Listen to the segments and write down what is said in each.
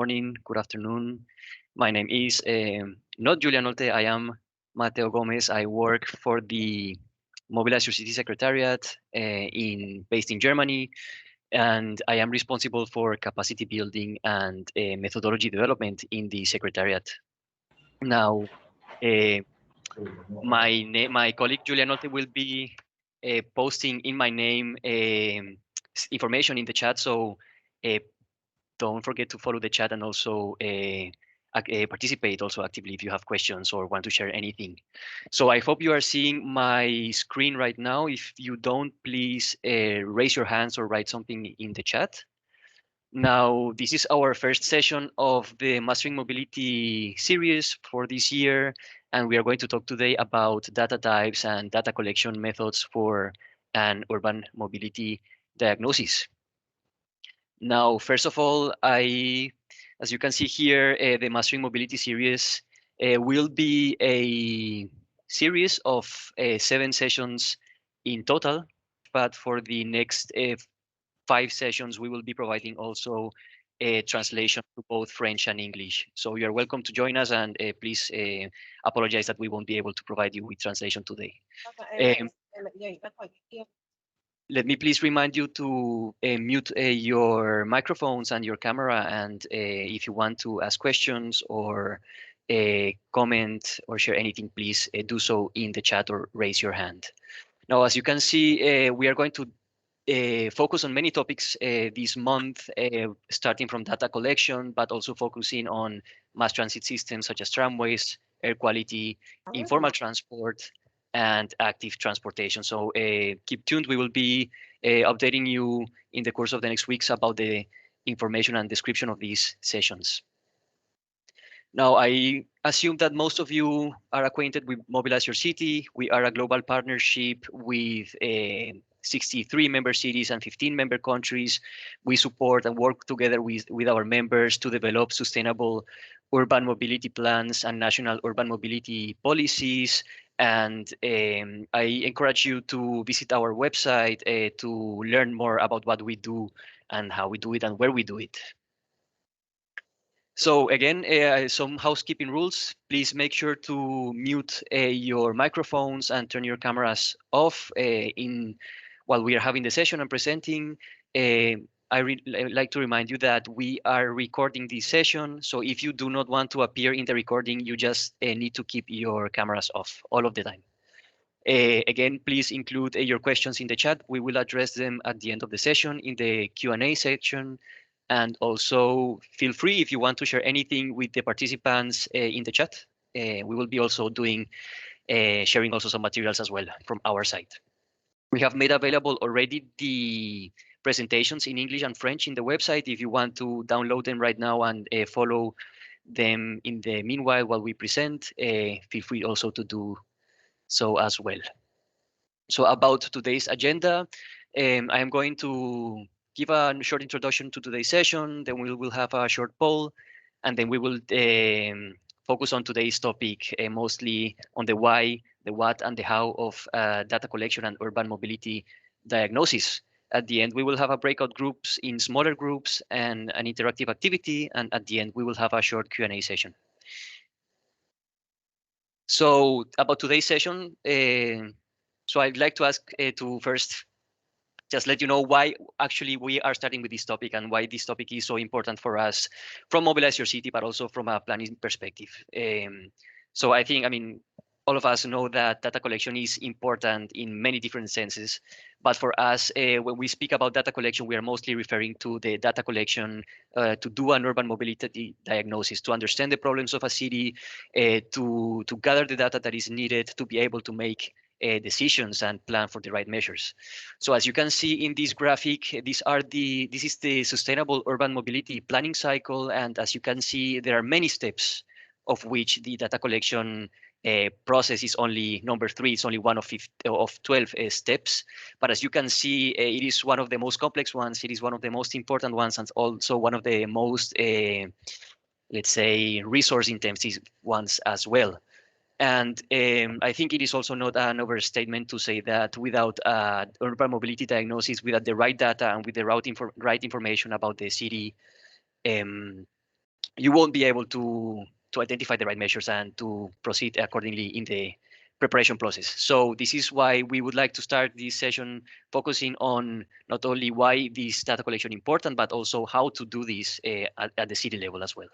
morning, good afternoon. My name is not Julian Nolte. I am Mateo Gomez. I work for the Mobilize Your City Secretariat based in Germany, and I am responsible for capacity building and methodology development in the Secretariat. Now, uh, my colleague Julian Nolte will be posting in my name information in the chat, so uh, don't forget to follow the chat and also participate also actively if you have questions or want to share anything. So I hope you are seeing my screen right now. If you don't, please raise your hands or write something in the chat. Now, this is our first session of the Mastering Mobility series for this year, and we are going to talk today about data types and data collection methods for an urban mobility diagnosis. Now, first of all, as you can see here, the Mastering Mobility series will be a series of 7 sessions in total, but for the next 5 sessions, we will be providing also a translation to both French and English. So you're welcome to join us, and please apologize that we won't be able to provide you with translation today. Let me please remind you to mute your microphones and your camera, and if you want to ask questions or comment or share anything, please do so in the chat or raise your hand. Now, as you can see, we are going to focus on many topics this month, starting from data collection, but also focusing on mass transit systems such as tramways, air quality, informal transport, and active transportation. So keep tuned. We will be updating you in the course of the next weeks about the information and description of these sessions. Now, I assume that most of you are acquainted with Mobilize Your City. We are a global partnership with 63 member cities and 15 member countries. We support and work together with our members to develop sustainable urban mobility plans and national urban mobility policies. And I encourage you to visit our website to learn more about what we do and how we do it and where we do it. So again, some housekeeping rules. Please make sure to mute your microphones and turn your cameras off while we are having the session and presenting. I like to remind you that we are recording this session. So if you do not want to appear in the recording, you just need to keep your cameras off all of the time. Again, please include your questions in the chat. We will address them at the end of the session in the Q&A section. And also feel free if you want to share anything with the participants in the chat. We will be also doing sharing also some materials as well from our side. We have made available already the presentations in English and French in the website. If you want to download them right now and follow them in the meanwhile while we present, feel free also to do so as well. So about today's agenda, I am going to give a short introduction to today's session, then we will have a short poll, and then we will focus on today's topic, mostly on the why, the what, and the how of data collection and urban mobility diagnosis. At the end, we will have a breakout groups in smaller groups and an interactive activity, and at the end, we will have a short Q&A session. So about today's session, so I'd like to ask to first just let you know why actually we are starting with this topic and why this topic is so important for us from Mobilize Your City, but also from a planning perspective. So I think, all of us know that data collection is important in many different senses. But for us, when we speak about data collection, we are mostly referring to the data collection to do an urban mobility diagnosis, to understand the problems of a city, to gather the data that is needed to be able to make decisions and plan for the right measures. So as you can see in this graphic, this is the sustainable urban mobility planning cycle. And as you can see, there are many steps of which the data collection process is only number 3. It's only one of 12 steps. But as you can see, it is one of the most complex ones. It is one of the most important ones, and also one of the most, let's say, resource intensive ones as well. And I think it is also not an overstatement to say that without urban mobility diagnosis, without the right data and with the right information about the city, you won't be able to identify the right measures and to proceed accordingly in the preparation process. So this is why we would like to start this session focusing on not only why this data collection important, but also how to do this at the city level as well.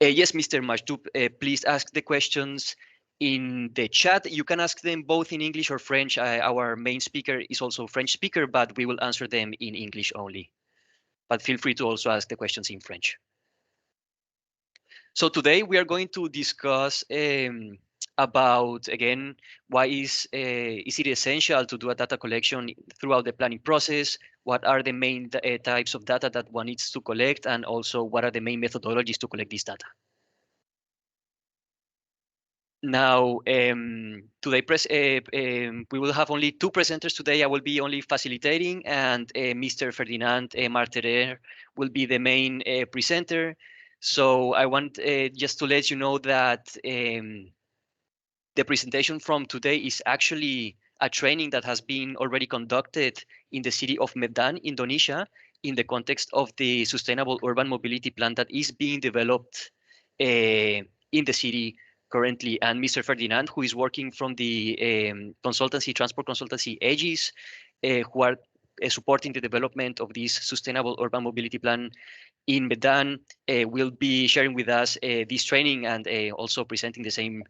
Yes, Mr. Majdoub, please ask the questions in the chat. You can ask them both in English or French. Our main speaker is also French speaker, but we will answer them in English only. But feel free to also ask the questions in French. So today we are going to discuss about, again, why is it essential to do a data collection throughout the planning process? What are the main types of data that one needs to collect? And also what are the main methodologies to collect this data? Now, today we will have only two presenters today. I will be only facilitating, and Mr. Ferdinand Marterer will be the main presenter. So I want just to let you know that the presentation from today is actually a training that has been already conducted in the city of Medan, Indonesia, in the context of the sustainable urban mobility plan that is being developed in the city currently. And Mr. Ferdinand, who is working from the transport consultancy Aegis, who are supporting the development of this sustainable urban mobility plan in Medan, will be sharing with us this training and also presenting the same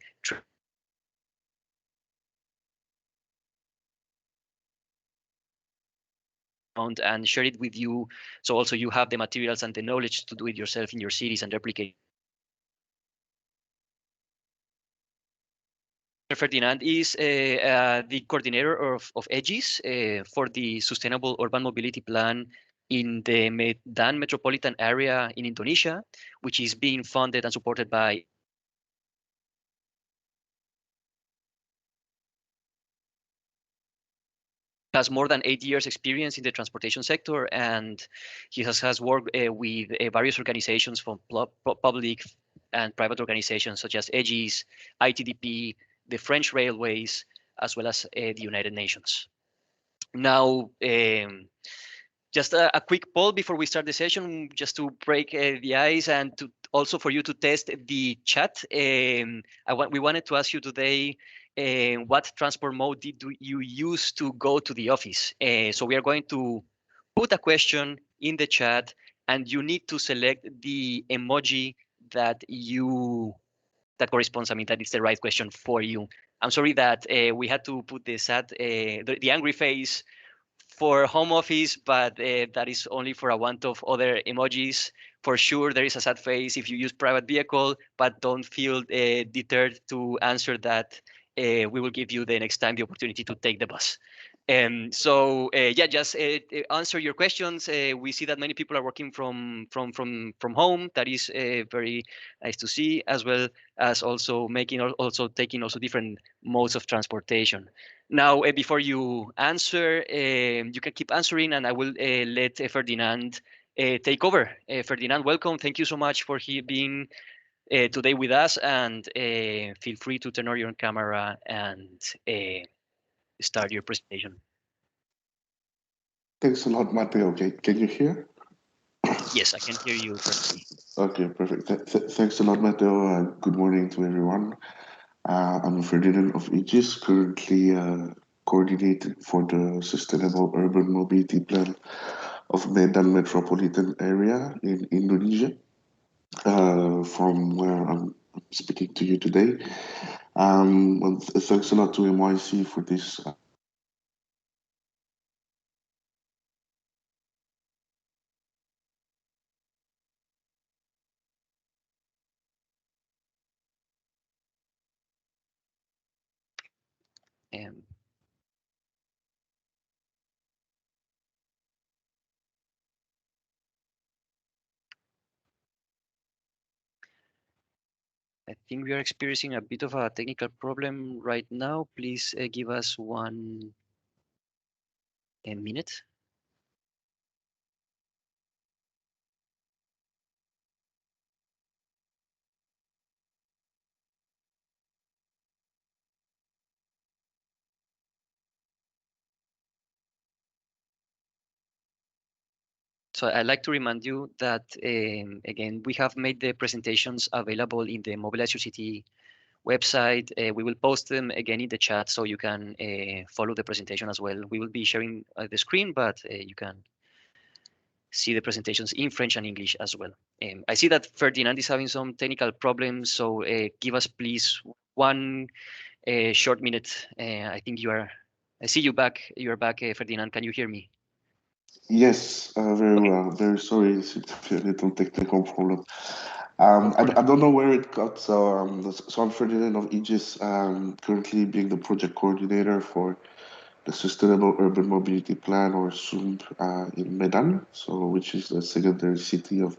and share it with you. So also you have the materials and the knowledge to do it yourself in your cities and replicate. Ferdinand is the coordinator of Aegis for the Sustainable Urban Mobility Plan in the Medan metropolitan area in Indonesia, which is being funded and supported by has more than 8 years experience in the transportation sector, and he has worked with various organizations from public and private organizations such as Aegis, ITDP, the French Railways, as well as the United Nations. Now, just a quick poll before we start the session, just to break the ice and to also for you to test the chat. We wanted to ask you today, what transport mode did you use to go to the office? So we are going to put a question in the chat, and you need to select the emoji that that corresponds. I mean, that is the right question for you. I'm sorry that we had to put the the angry face for home office, but that is only for a want of other emojis. For sure, there is a sad face if you use private vehicle, but don't feel deterred to answer that. We will give you the next time the opportunity to take the bus. Yeah, just answer your questions. We see that many people are working from home. That is very nice to see, as well as also taking also different modes of transportation. Now, before you answer, you can keep answering, and I will let Ferdinand take over. Ferdinand, welcome. Thank you so much for being today with us, and feel free to turn on your camera and start your presentation. Thanks a lot, Mateo. Okay, can you hear? Yes, I can hear you perfectly. Okay, perfect. Thanks a lot, Mateo. Good morning to everyone. I'm Ferdinand of Aegis, currently coordinating for the Sustainable Urban Mobility Plan of Medan Metropolitan Area in Indonesia, from where I'm speaking to you today. Thanks a lot to MYC for this. Um, I think we are experiencing a bit of a technical problem right now. Please give us one minute. So I'd like to remind you that, again, we have made the presentations available in the Mobilize Your City website. We will post them again in the chat so you can follow the presentation as well. We will be sharing the screen, but you can see the presentations in French and English as well. I see that Ferdinand is having some technical problems, so give us please one short minute. I think I see you back. You are back, Ferdinand. Can you hear me? Yes, very Okay, well. Very sorry, it seemed to be a little technical problem. no problem. I don't know where it got. So I'm Ferdinand of Aegis, currently being the project coordinator for the Sustainable Urban Mobility Plan, or SUMP, in Medan, so which is the secondary city of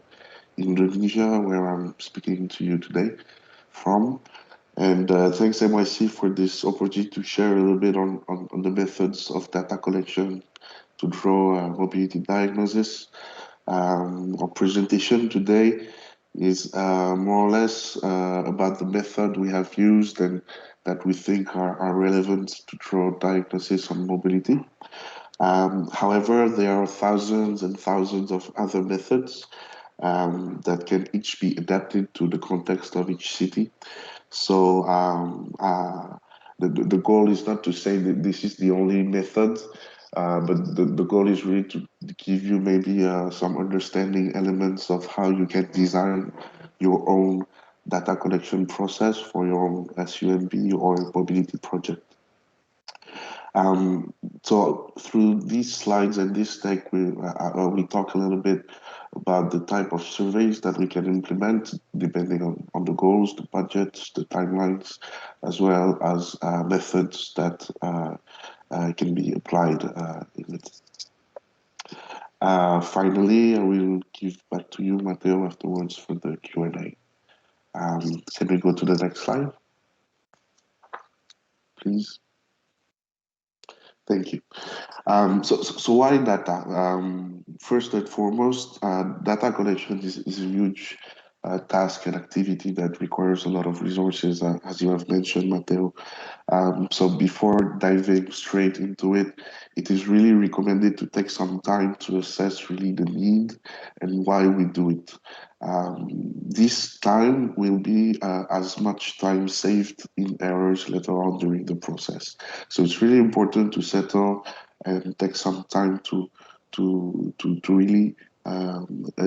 Indonesia, where I'm speaking to you today from. And thanks MYC for this opportunity to share a little bit on the methods of data collection to draw mobility diagnosis. Our presentation today is more or less about the method we have used and that we think are relevant to draw diagnosis on mobility. However, there are thousands and thousands of other methods that can each be adapted to the context of each city. So the goal is not to say that this is the only method, but the goal is really to give you maybe some understanding elements of how you can design your own data collection process for your own SUMB or mobility project. Um, so through these slides and this deck, we talk a little bit about the type of surveys that we can implement depending on the goals, the budgets, the timelines, as well as methods that can be applied in it. Finally, I will give back to you, Matteo, afterwards for the Q&A. Can we go to the next slide, please? Thank you. So why data? First and foremost, data collection is a huge task and activity that requires a lot of resources, as you have mentioned, Matteo. So before diving straight into it, it is really recommended to take some time to assess really the need and why we do it. This time will be as much time saved in errors later on during the process. So it's really important to settle and take some time to really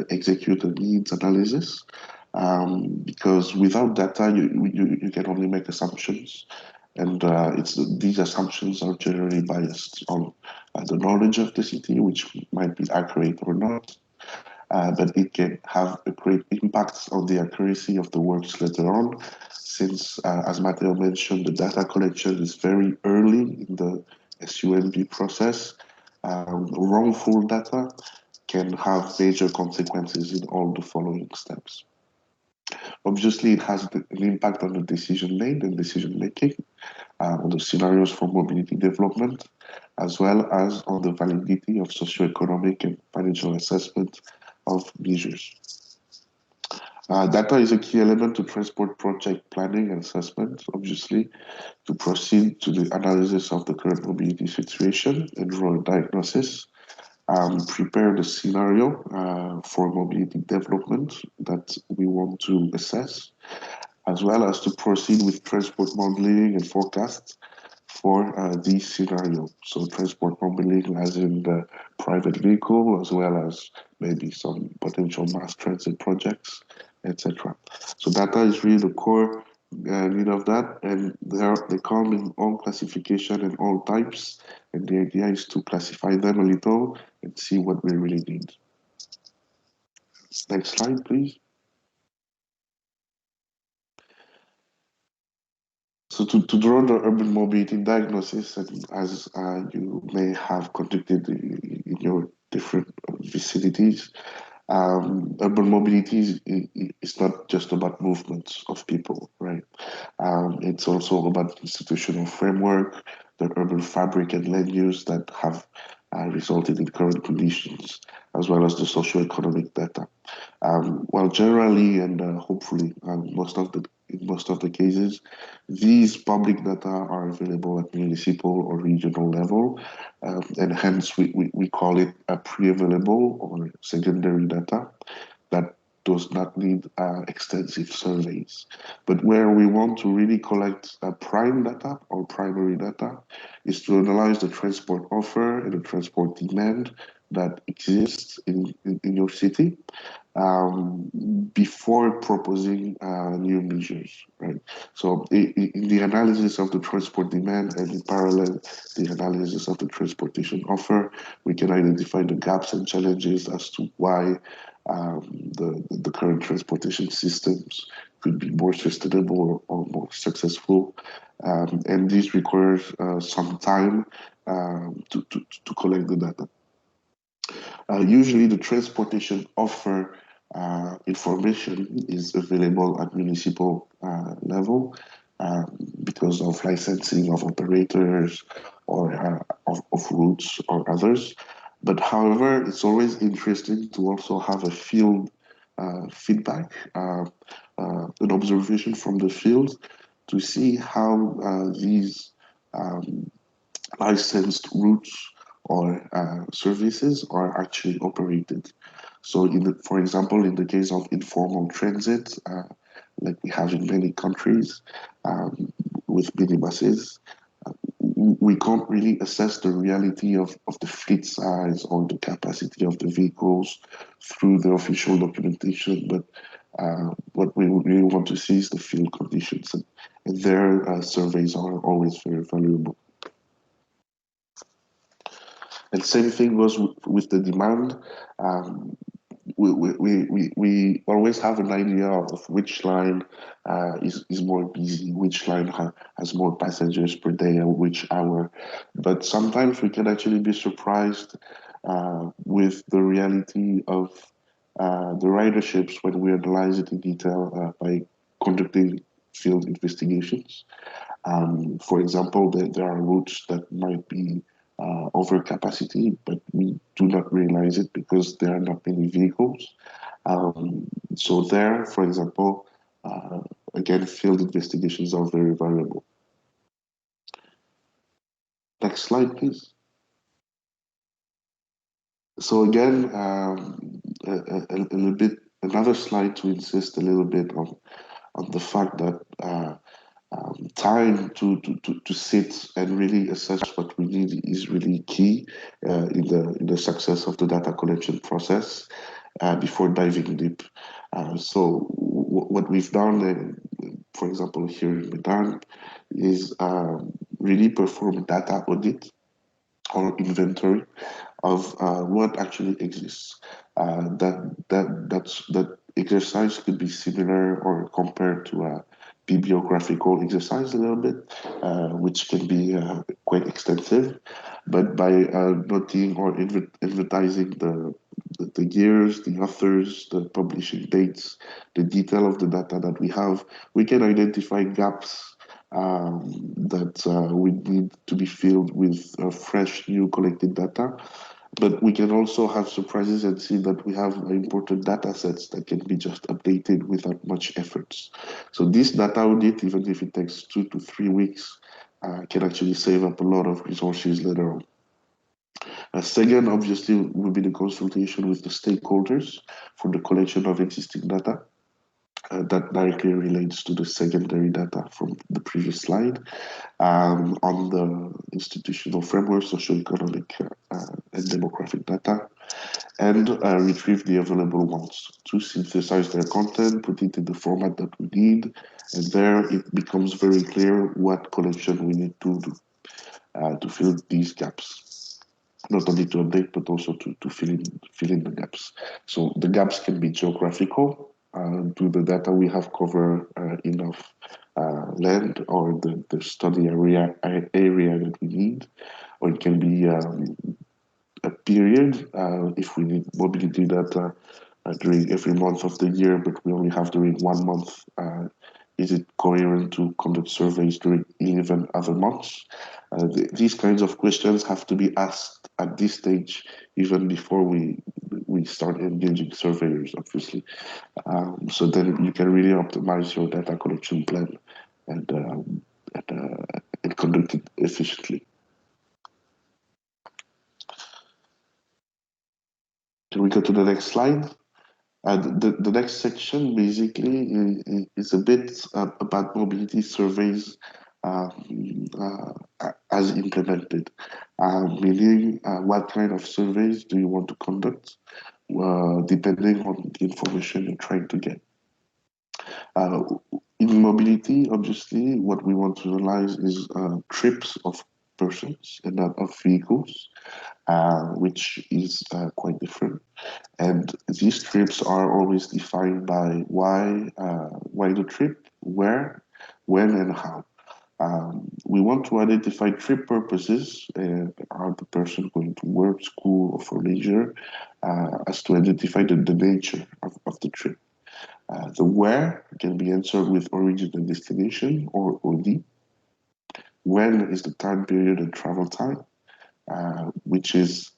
execute a needs analysis. Because without data, you can only make assumptions, and these assumptions are generally biased on the knowledge of the city, which might be accurate or not, but it can have a great impact on the accuracy of the works later on, since, as Matteo mentioned, the data collection is very early in the SUMB process. Wrongful data can have major consequences in all the following steps. Obviously, it has an impact on the decision made and decision making, on the scenarios for mobility development, as well as on the validity of socioeconomic and financial assessment of measures. Data is a key element to transport project planning and assessment, obviously, to proceed to the analysis of the current mobility situation and draw a diagnosis, prepare the scenario for mobility development that we want to assess, as well as to proceed with transport modeling and forecasts for these scenarios. So transport modeling as in the private vehicle, as well as maybe some potential mass transit projects, etc. So data is really the core need of that, and they come in all classification and all types, and the idea is to classify them a little and see what we really need. Next slide, please. So to draw the urban mobility diagnosis, and as you may have conducted in your different vicinities, urban mobility is not just about movements of people, right? It's also about institutional framework, the urban fabric and land use that have resulted in current conditions, as well as the socio-economic data. Well, generally and hopefully, most of the in most of the cases. These public data are available at municipal or regional level, and hence we call it a pre-available or secondary data that does not need extensive surveys. But where we want to really collect prime data or primary data is to analyze the transport offer and the transport demand that exists in your city um, before proposing new measures, right? So in the analysis of the transport demand and in parallel, the analysis of the transportation offer, we can identify the gaps and challenges as to why the current transportation systems could be more sustainable or more successful. And this requires some time to collect the data. Usually, the transportation offer information is available at municipal level uh, because of licensing of operators or of routes or others. But however, it's always interesting to also have a field feedback, an observation from the field to see how these um, licensed routes or services are actually operated. So, for example, in the case of informal transit, like we have in many countries with minibuses, we can't really assess the reality of the fleet size or the capacity of the vehicles through the official documentation, but what we really want to see is the field conditions, and their surveys are always very valuable. And same thing goes with the demand. Um, we always have an idea of which line is more busy, which line has more passengers per day, or which hour. But sometimes we can actually be surprised with the reality of the riderships when we analyze it in detail by conducting field investigations. For example, there are routes that might be over capacity, but we do not realize it because there are not many vehicles. Um, so there, for example, uh, again, field investigations are very valuable. Next slide, please. So again, a little bit, another slide to insist a little bit on the fact that time to sit and really assess what we need is really key in the success of the data collection process before diving deep. So what we've done, for example, here in Medan, is really perform data audit or inventory of what actually exists. That exercise could be similar or compared to a bibliographical exercise a little bit, which can be quite extensive. But by noting or advertising the years, the authors, the publishing dates, the detail of the data that we have, we can identify gaps that we need to be filled with fresh, new collected data. But we can also have surprises and see that we have important data sets that can be just updated without much efforts. So this data audit, even if it takes 2 to 3 weeks, can actually save up a lot of resources later on. Second, obviously, will be the consultation with the stakeholders for the collection of existing data. That directly relates to the secondary data from the previous slide on the institutional framework, socioeconomic and demographic data, and retrieve the available ones to synthesize their content, put it in the format that we need, and there it becomes very clear what collection we need to do to fill these gaps. Not only to update, but also to fill in the gaps. So the gaps can be geographical. Do the data we have cover enough land or the study area that we need? Or it can be a period if we need mobility data during every month of the year, but we only have during 1 month is it coherent to conduct surveys during 11 other months? These kinds of questions have to be asked at this stage, even before we start engaging surveyors, obviously. So then you can really optimize your data collection plan and, um, and conduct it efficiently. Can we go to the next slide? The next section basically is a bit about mobility surveys as implemented, meaning what kind of surveys do you want to conduct depending on the information you're trying to get. Uh, in mobility, obviously, what we want to analyze is trips of persons and not of vehicles, which is quite different. And these trips are always defined by why the trip, where, when, and how. We want to identify trip purposes. Are the person going to work, school, or for leisure? As to identify the nature of the trip. The where can be answered with origin and destination, or the when is the time period and travel time, which is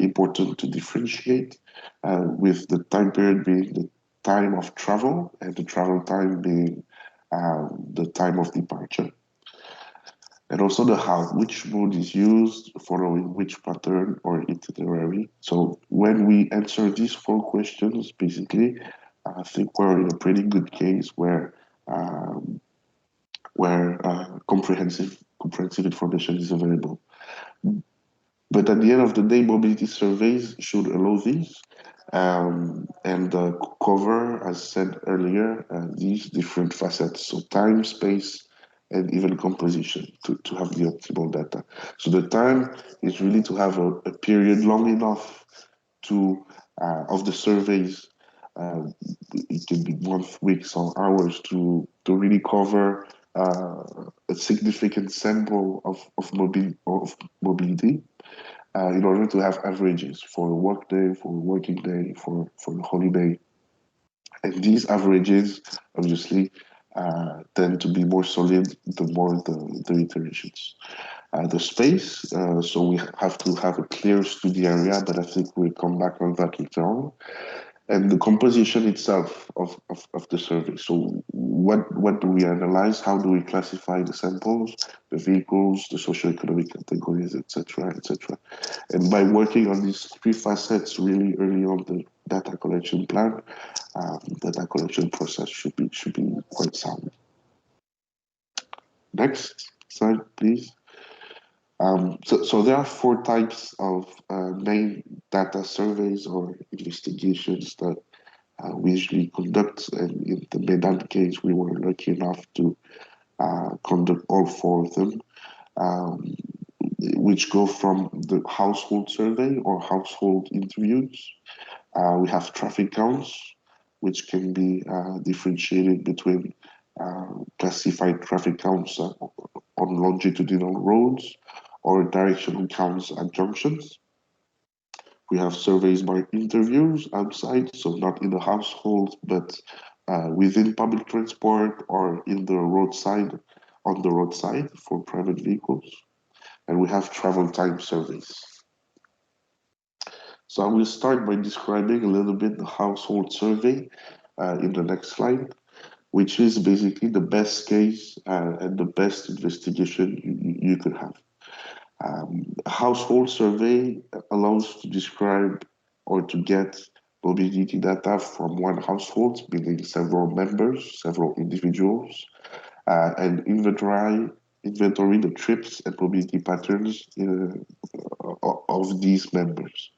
important to differentiate, with the time period being the time of travel and the travel time being the time of departure. And also the how, which mode is used, following which pattern or itinerary. So when we answer these four questions, basically, I think we're in a pretty good case um, where comprehensive information is available. But at the end of the day, mobility surveys should allow these and cover, as said earlier, these different facets. So time, space, and even composition to have the optimal data. So the time is really to have a period long enough to of the surveys. Uh, it can be months, weeks, or hours to really cover a significant sample of mobility in order to have averages for a work day, for a working day, for a holiday. And these averages obviously tend to be more solid the more the iterations. The space, so we have to have a clear study area, but I think we'll come back on that later on, and the composition itself of the survey. So what do we analyze? How do we classify the samples, the vehicles, the socioeconomic categories, etc., etc. And by working on these three facets really early on the data collection plan, the data collection process should be quite sound. Next slide, please. So there are four types of main data surveys or investigations that we usually conduct, and in the Medan case, we were lucky enough to conduct all four of them, um, which go from the household survey or household interviews. We have traffic counts, which can be differentiated between classified traffic counts on longitudinal roads or directional counts at junctions. We have surveys by interviews outside, so not in the household, but within public transport or in the roadside, on the roadside for private vehicles. And we have travel time surveys. So I will start by describing a little bit the household survey in the next slide, which is basically the best case and the best investigation you could have. A household survey allows to describe or to get mobility data from one household, meaning several members, several individuals, and inventory the trips and mobility patterns of these members.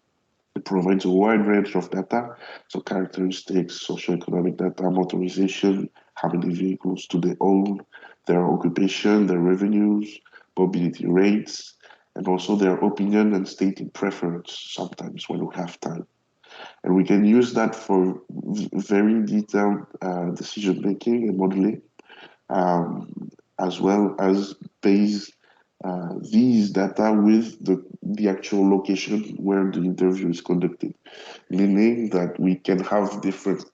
It provides a wide range of data, so characteristics, socioeconomic data, motorization, how many vehicles do they own, their occupation, their revenues, mobility rates, and also their opinion and stated preference sometimes when we have time. And we can use that for very detailed decision making and modeling, as well as base these data with the actual location where the interview is conducted, meaning that we can have different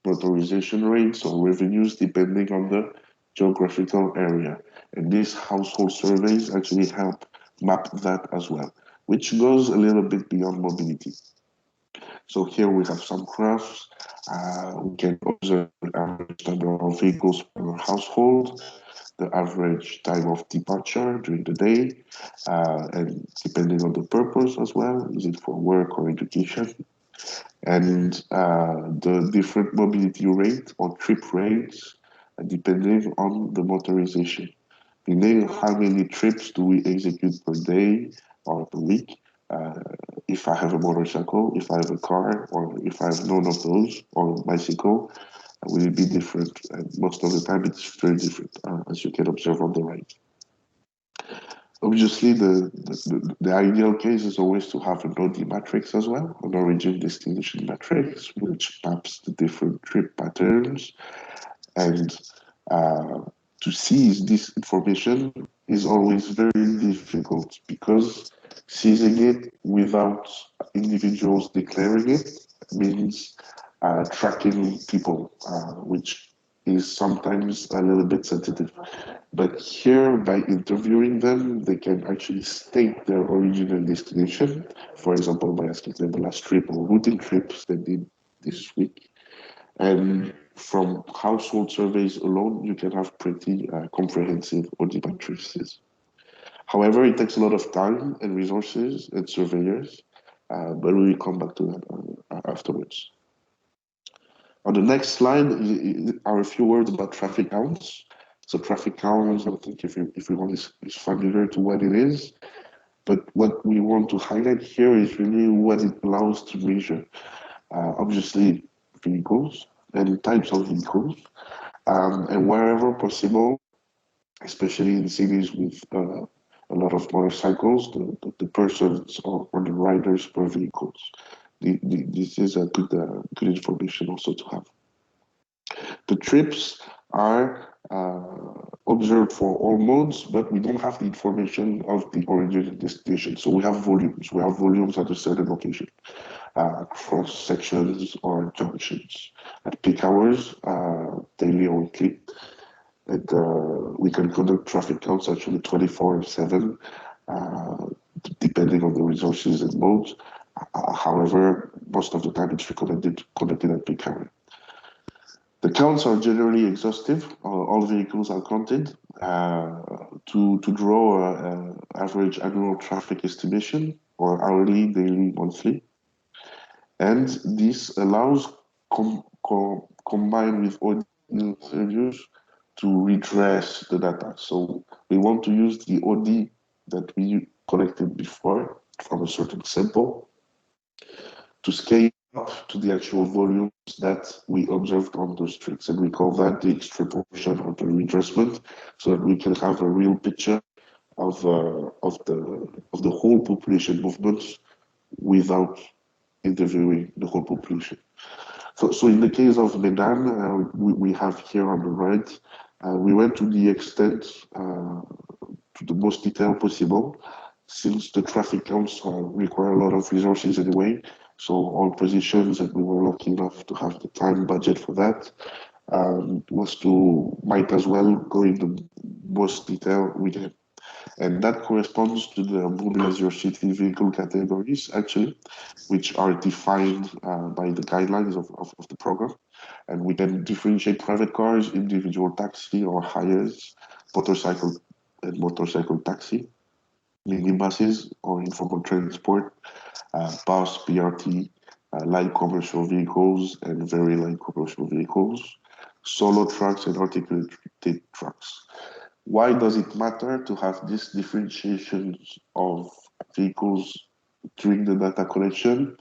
motorization rates or revenues depending on the geographical area. And these household surveys actually help map that as well, which goes a little bit beyond mobility. So here we have some graphs. We can observe the average number of vehicles per household, the average time of departure during the day, and depending on the purpose as well, is it for work or education, and the different mobility rate or trip rates depending on the motorization, meaning how many trips do we execute per day or per week. Uh, if I have a motorcycle, if I have a car, or if I have none of those, or a bicycle, will it be different? And most of the time, it's very different, as you can observe on the right. Obviously, the ideal case is always to have an OD matrix as well, an origin destination matrix, which maps the different trip patterns. And uh, to seize this information is always very difficult because seizing it without individuals declaring it means tracking people, which is sometimes a little bit sensitive. But here, by interviewing them, they can actually state their origin and destination. For example, by asking them the last trip or routing trips they did this week. And from household surveys alone, you can have pretty comprehensive audit matrices. However, it takes a lot of time and resources and surveyors, but we will come back to that afterwards. On the next slide are a few words about traffic counts. So traffic counts, I think if everyone is familiar to what it is, but what we want to highlight here is really what it allows to measure. Obviously, vehicles and types of vehicles, and wherever possible, especially in cities with a lot of motorcycles, the persons or the riders per vehicles. This is a good information also to have. The trips are observed for all modes, but we don't have the information of the origin and destination. So we have volumes. We have volumes at a certain location, cross sections or junctions. At peak hours, daily or weekly, and we can conduct traffic counts actually 24/7, uh, depending on the resources and modes. However, most of the time it's recommended conducted at peak hour. The counts are generally exhaustive. All vehicles are counted to draw an average annual traffic estimation or hourly, daily, monthly. And this allows combined with audio interviews to redress the data. So we want to use the OD that we collected before from a certain sample to scale up to the actual volumes that we observed on the streets. And we call that the extrapolation or the redressment, so that we can have a real picture of the whole population movements without interviewing the whole population. So in the case of Medan, we have here on the right, we went to the extent, to the most detail possible, since the traffic counts require a lot of resources anyway. So all positions, and we were lucky enough to have the time budget for that, was to might as well go into most detail we can. And that corresponds to the mobilize your city vehicle categories, actually, which are defined by the guidelines of the program. And we can differentiate private cars, individual taxi or hires, motorcycle and motorcycle taxi, minibuses or informal transport, bus, BRT, light commercial vehicles and very light commercial vehicles, solo trucks and articulated trucks. Why does it matter to have these differentiations of vehicles during the data collection?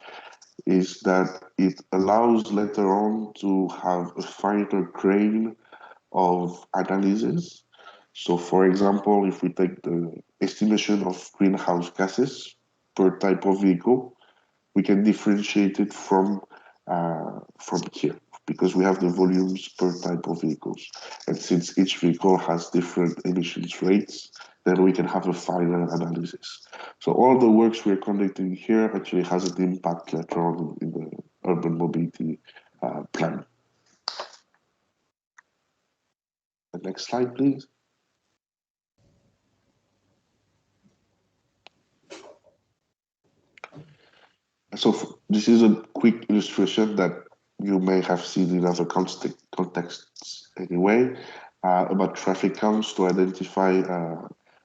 Is that it allows later on to have a finer grain of analysis. So, for example, if we take the estimation of greenhouse gases per type of vehicle, we can differentiate it from here because we have the volumes per type of vehicles. And since each vehicle has different emissions rates, then we can have a finer analysis. So all the works we're conducting here actually has an impact later on in the urban mobility plan. Next slide, please. So this is a quick illustration that you may have seen in other contexts anyway, about traffic counts to identify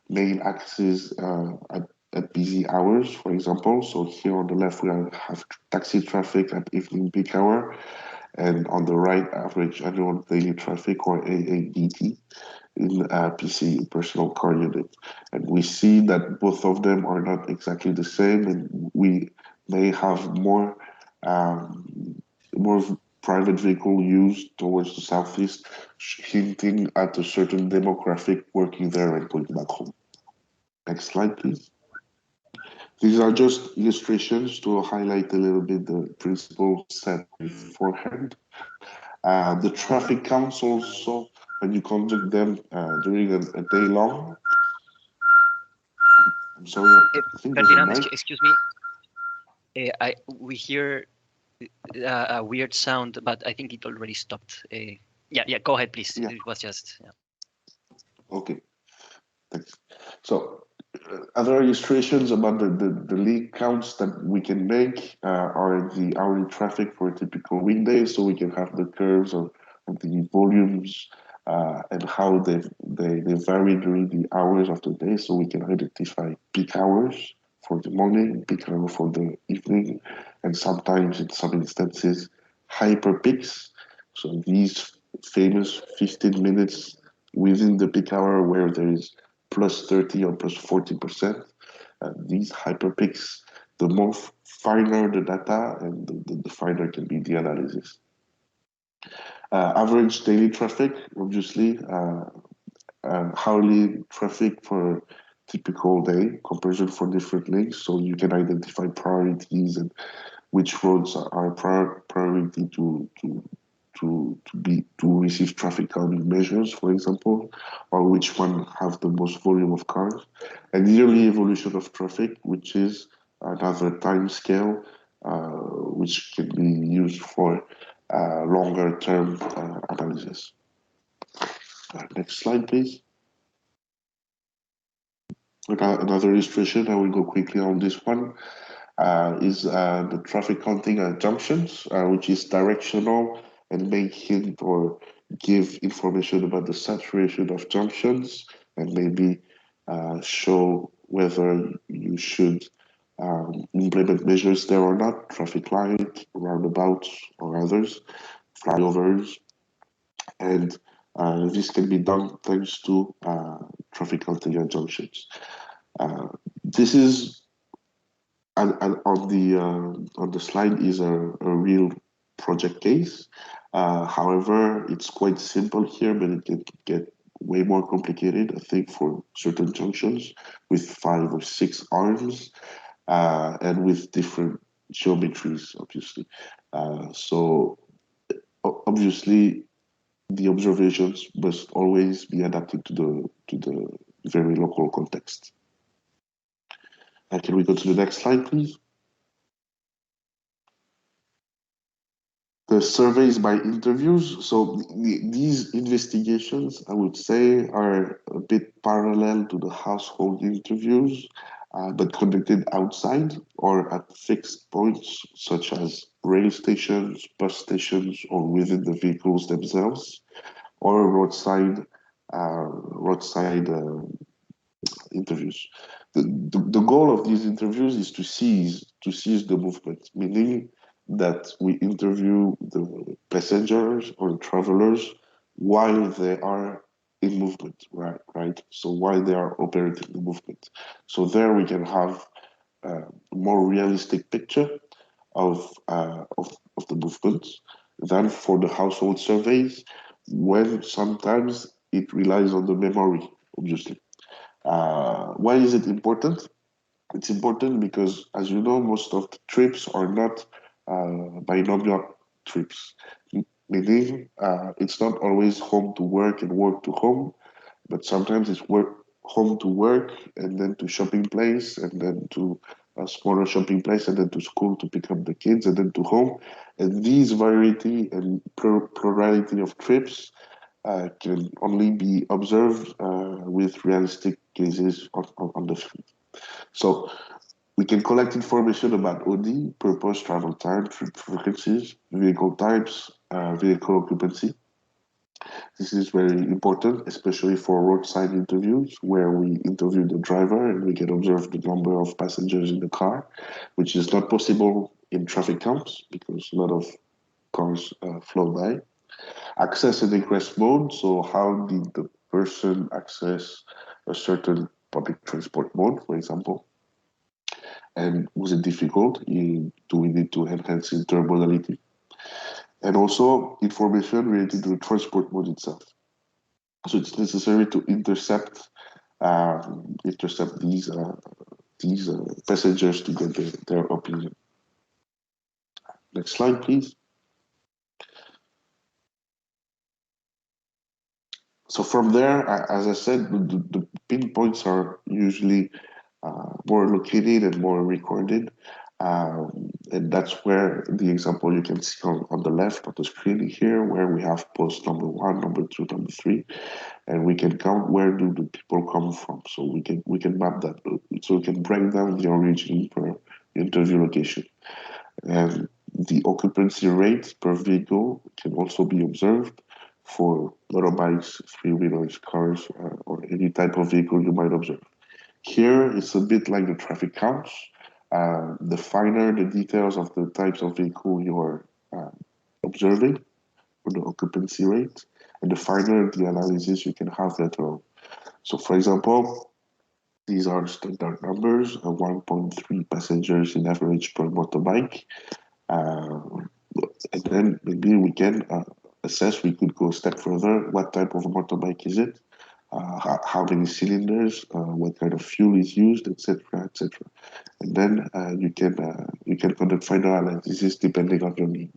main axes at busy hours, for example. So here on the left, we have taxi traffic at evening peak hour, and on the right, average annual daily traffic, or AADT, in PC, personal car unit. And we see that both of them are not exactly the same, and we may have more private vehicle use towards the southeast, hinting at a certain demographic working there and going back home. Next slide, please. These are just illustrations to highlight a little bit the principles set beforehand. The traffic counts also, when you conduct them during a day long. I'm sorry, I think there's a Ferdinand, mic. excuse me. We hear a weird sound, but I think it already stopped. Yeah, go ahead, please. Yeah, It was just, yeah. okay, thanks. So, other illustrations about the league counts that we can make are the hourly traffic for a typical weekday, so we can have the curves of the volumes and how they vary during the hours of the day, so we can identify peak hours for the morning, peak hour for the evening, and sometimes in some instances hyper peaks. So these famous 15 minutes within the peak hour where there is plus 30 or plus 40%. These hyperpeaks, the more finer the data and the finer can be the analysis. Average daily traffic, obviously, hourly traffic for a typical day, comparison for different links, so you can identify priorities and which roads are priority to receive traffic calming measures, for example, or which one have the most volume of cars, and yearly evolution of traffic, which is another time scale which can be used for longer term analysis. Next slide, please. Another illustration, I will go quickly on this one, is the traffic counting at junctions, which is directional and may hint or give information about the saturation of junctions and maybe show whether you should implement measures there or not, traffic light, roundabouts, or others, flyovers, and this can be done thanks to traffic counting at junctions. This is and on the slide is a real project case. However, it's quite simple here, but it can get way more complicated, I think, for certain junctions with 5 or 6 arms and with different geometries, obviously. So obviously, the observations must always be adapted to the very local context. Can we go to the next slide, please? The surveys by interviews. So these investigations, I would say, are a bit parallel to the household interviews, but conducted outside or at fixed points, such as rail stations, bus stations, or within the vehicles themselves, or roadside interviews. The goal of these interviews is to seize the movement, meaning that we interview the passengers or the travelers while they are in movement, right? So while they are operating the movement. So there we can have a more realistic picture of the movement than for the household surveys, when sometimes it relies on the memory, obviously. Why is it important? It's important because, as you know, most of the trips are not binomial trips, meaning it's not always home to work and work to home, but sometimes it's home to work and then to shopping place and then to a smaller shopping place and then to school to pick up the kids and then to home. And these variety and plurality of trips can only be observed with realistic gazes on the field. So we can collect information about OD, purpose, travel time, trip frequencies, vehicle types, vehicle occupancy. This is very important, especially for roadside interviews where we interview the driver and we can observe the number of passengers in the car, which is not possible in traffic counts because a lot of cars flow by. Access and ingress mode. So how did the person access a certain public transport mode, for example? And was it difficult? Do we need to enhance intermodality? And also information related to the transport mode itself. So it's necessary to intercept these passengers to get their opinion. Next slide, please. So from there, as I said, the pinpoints are usually more located and more recorded. And that's where the example you can see on the left of the screen here, where we have post number 1, number 2, number 3, and we can count where do the people come from. So we can map that. So we can break down the origin per interview location. And the occupancy rate per vehicle can also be observed for motorbikes, three-wheelers, cars, or any type of vehicle you might observe. Here, it's a bit like the traffic counts. The finer the details of the types of vehicle you are observing for the occupancy rate, and the finer the analysis you can have later on. So, for example, these are standard numbers: 1.3 passengers in average per motorbike. Uh, and then maybe we can assess, we could go a step further. What type of motorbike is it? How many cylinders? What kind of fuel is used, etc., etc. And then you can conduct final analysis depending on your need.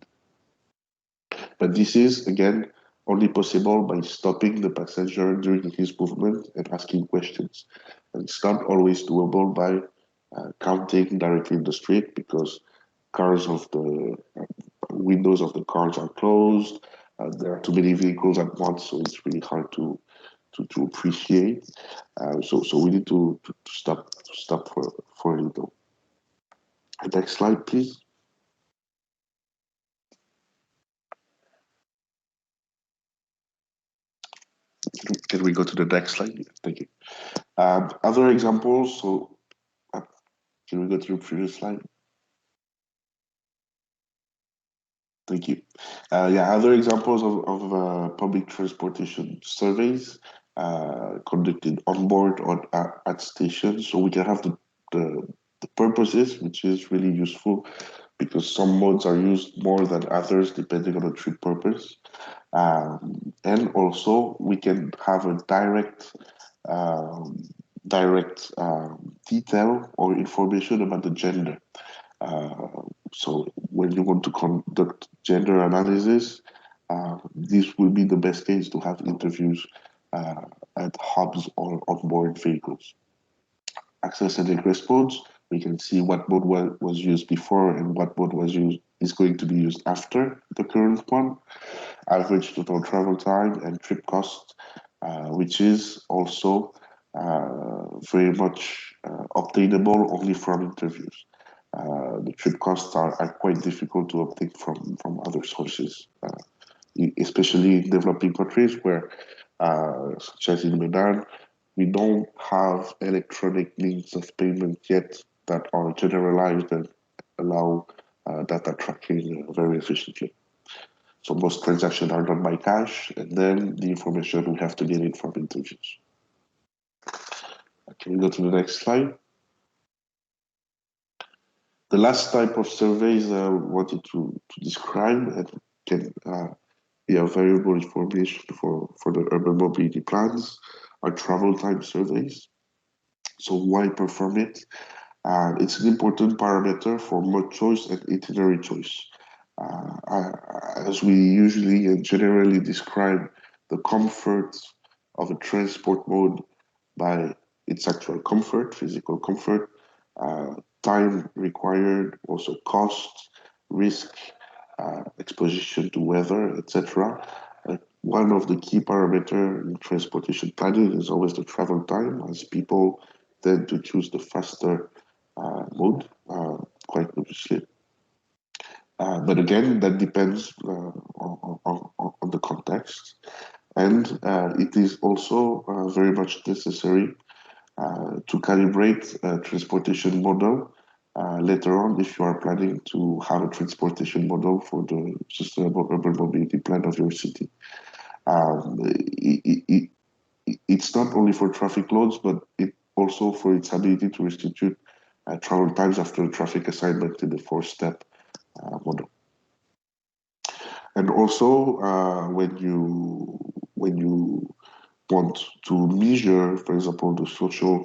But this is again only possible by stopping the passenger during his movement and asking questions. And it's not always doable by counting directly in the street because cars of the windows of the cars are closed. There are too many vehicles at once, so it's really hard to appreciate. So we need to stop for a little. Next slide, please. Can we go to the next slide? Thank you. Other examples. So can we go to the previous slide? Thank you. Yeah, other examples of public transportation surveys conducted on board or at stations. So we can have the purposes, which is really useful because some modes are used more than others depending on the trip purpose. And also we can have a detail or information about the gender. So when you want to conduct gender analysis, this will be the best case to have interviews at hubs or onboard vehicles. Access and ingress modes, we can see what mode was used before and what mode is going to be used after the current one. Average total travel time and trip cost, which is also very much obtainable only from interviews. The trip costs are quite difficult to obtain from other sources, especially in developing countries where, such as in Medan, we don't have electronic means of payment yet that are generalized and allow data tracking very efficiently. So most transactions are done by cash, and then the information we have to get it from interviews. Can we go to the next slide? The last type of surveys I wanted to describe and can be a valuable information for the urban mobility plans are travel time surveys. So why perform it? It's an important parameter for mode choice and itinerary choice. As we usually and generally describe the comfort of a transport mode by its actual comfort, physical comfort, time required, also cost, risk, exposition to weather, etc. one of the key parameters in transportation planning is always the travel time, as people tend to choose the faster mode, quite obviously. But again, that depends on the context. And it is also very much necessary to calibrate a transportation model later on if you are planning to have a transportation model for the sustainable urban mobility plan of your city. It's not only for traffic loads, but it also for its ability to restitute travel times after traffic assignment in the four-step model. And also, when you want to measure, for example, the social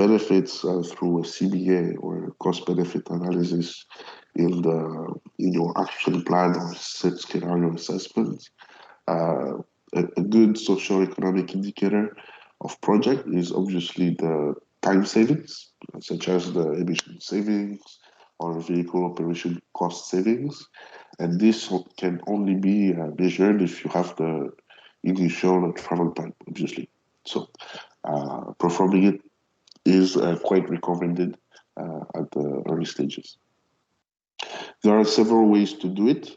benefits through a CBA or cost benefit analysis in your action plan or set scenario assessment, uh, a good socio-economic indicator of project is obviously the time savings, such as the emission savings or vehicle operation cost savings. And this can only be measured if you have the initial travel time, obviously. So performing it is quite recommended at the early stages. There are several ways to do it.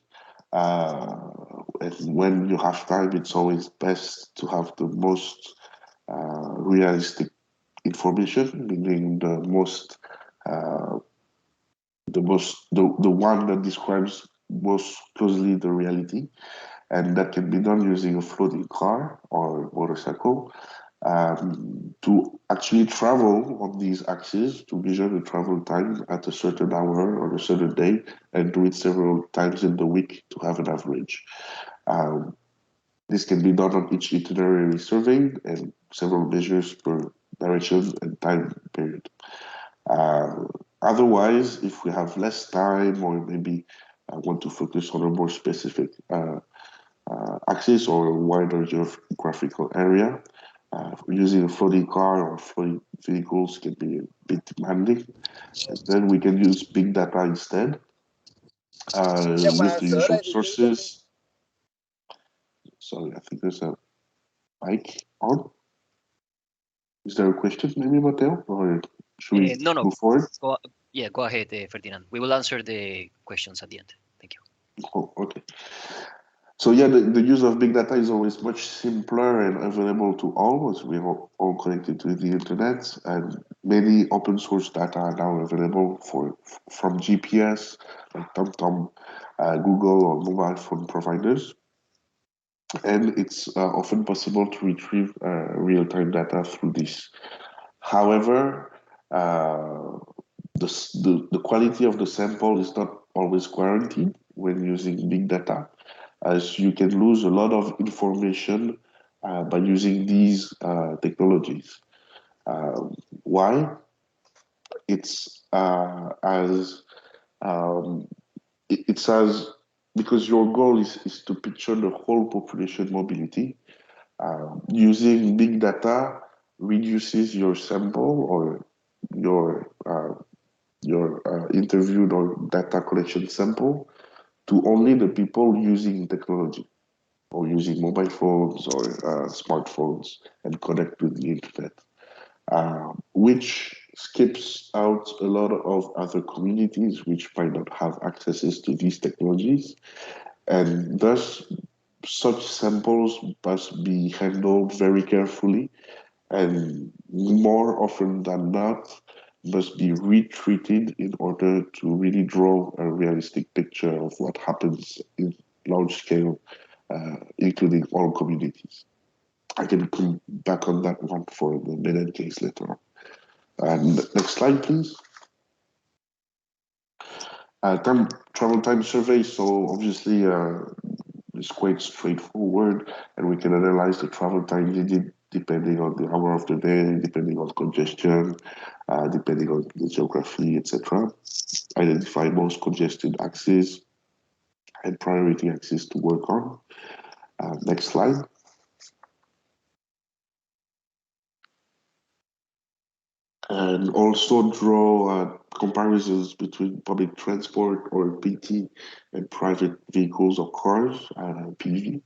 And when you have time, it's always best to have the most realistic information, meaning uh, the one that describes most closely the reality, and that can be done using a floating car or motorcycle to actually travel on these axes to measure the travel time at a certain hour or a certain day and do it several times in the week to have an average. Um, this can be done on each itinerary surveyed and several measures per direction and time period. Uh, Otherwise, if we have less time or maybe want to focus on a more specific axis or a wider geographical area, using a floating car or floating vehicles can be a bit demanding. And then we can use big data instead with the usual sources. Sorry, I think there's a mic on. Is there a question, maybe, Matteo, or should we No, no. move forward? Go ahead, Ferdinand. We will answer the questions at the end. Thank you. Oh, okay. So yeah, the use of big data is always much simpler and available to all, as we're all connected to the internet, and many open source data are now available from GPS, like TomTom, Google, or mobile phone providers, and it's often possible to retrieve real-time data through this. However, uh, the quality of the sample is not always guaranteed when using big data, as you can lose a lot of information by using these technologies. Why? It's as um, it's as because your goal is to picture the whole population mobility. Using big data reduces your sample or your interviewed or data collection sample to only the people using technology or using mobile phones or smartphones and connect with the internet, which skips out a lot of other communities which might not have accesses to these technologies. And thus, such samples must be handled very carefully and more often than not must be retreated in order to really draw a realistic picture of what happens in large scale, including all communities. I can come back on that one for the Medan case later on. And next slide, please. Travel time survey. So obviously, it's quite straightforward, and we can analyze the travel time needed depending on the hour of the day, depending on congestion, depending on the geography, etc. Identify most congested axes and priority axes to work on. Next slide. and also draw comparisons between public transport or PT and private vehicles or cars, PV,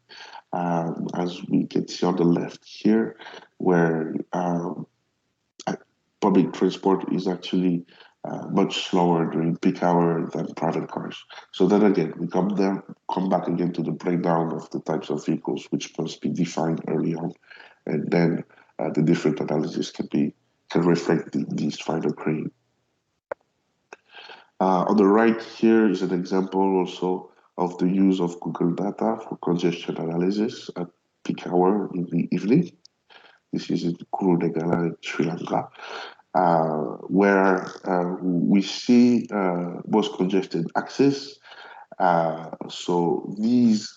as we can see on the left here, where public transport is actually much slower during peak hour than private cars. So then again, we come back again to the breakdown of the types of vehicles which must be defined early on, and then the different analysis can reflect these final grade. On the right here is an example also of the use of Google data for congestion analysis at peak hour in the evening. This is in Kurunegala in Sri Lanka, where we see most congested access. So these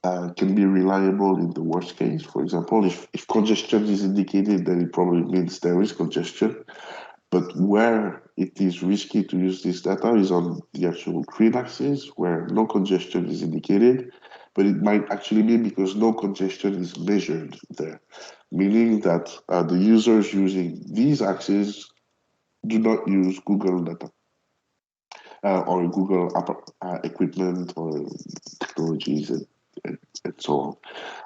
can be reliable in the worst case. For example, if congestion is indicated, then it probably means there is congestion. But where it is risky to use this data is on the actual green axis, where no congestion is indicated, but it might actually be because no congestion is measured there, meaning that the users using these axes do not use Google data or Google equipment or technologies and so on.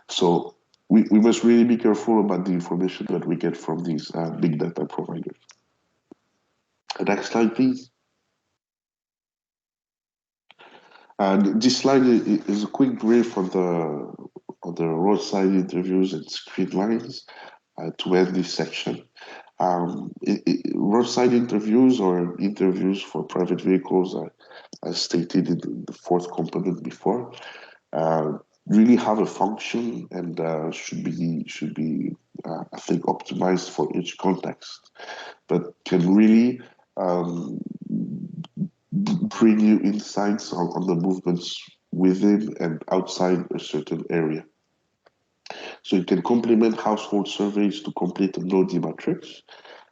So we must really be careful about the information that we get from these big data providers. Next slide, please. This slide is a quick brief on the roadside interviews and screen lines to end this section. Roadside interviews or interviews for private vehicles, as stated in the fourth component before, really have a function and should be I think optimized for each context, but can really bring you insights on the movements within and outside a certain area. So you can complement household surveys to complete a NODI matrix.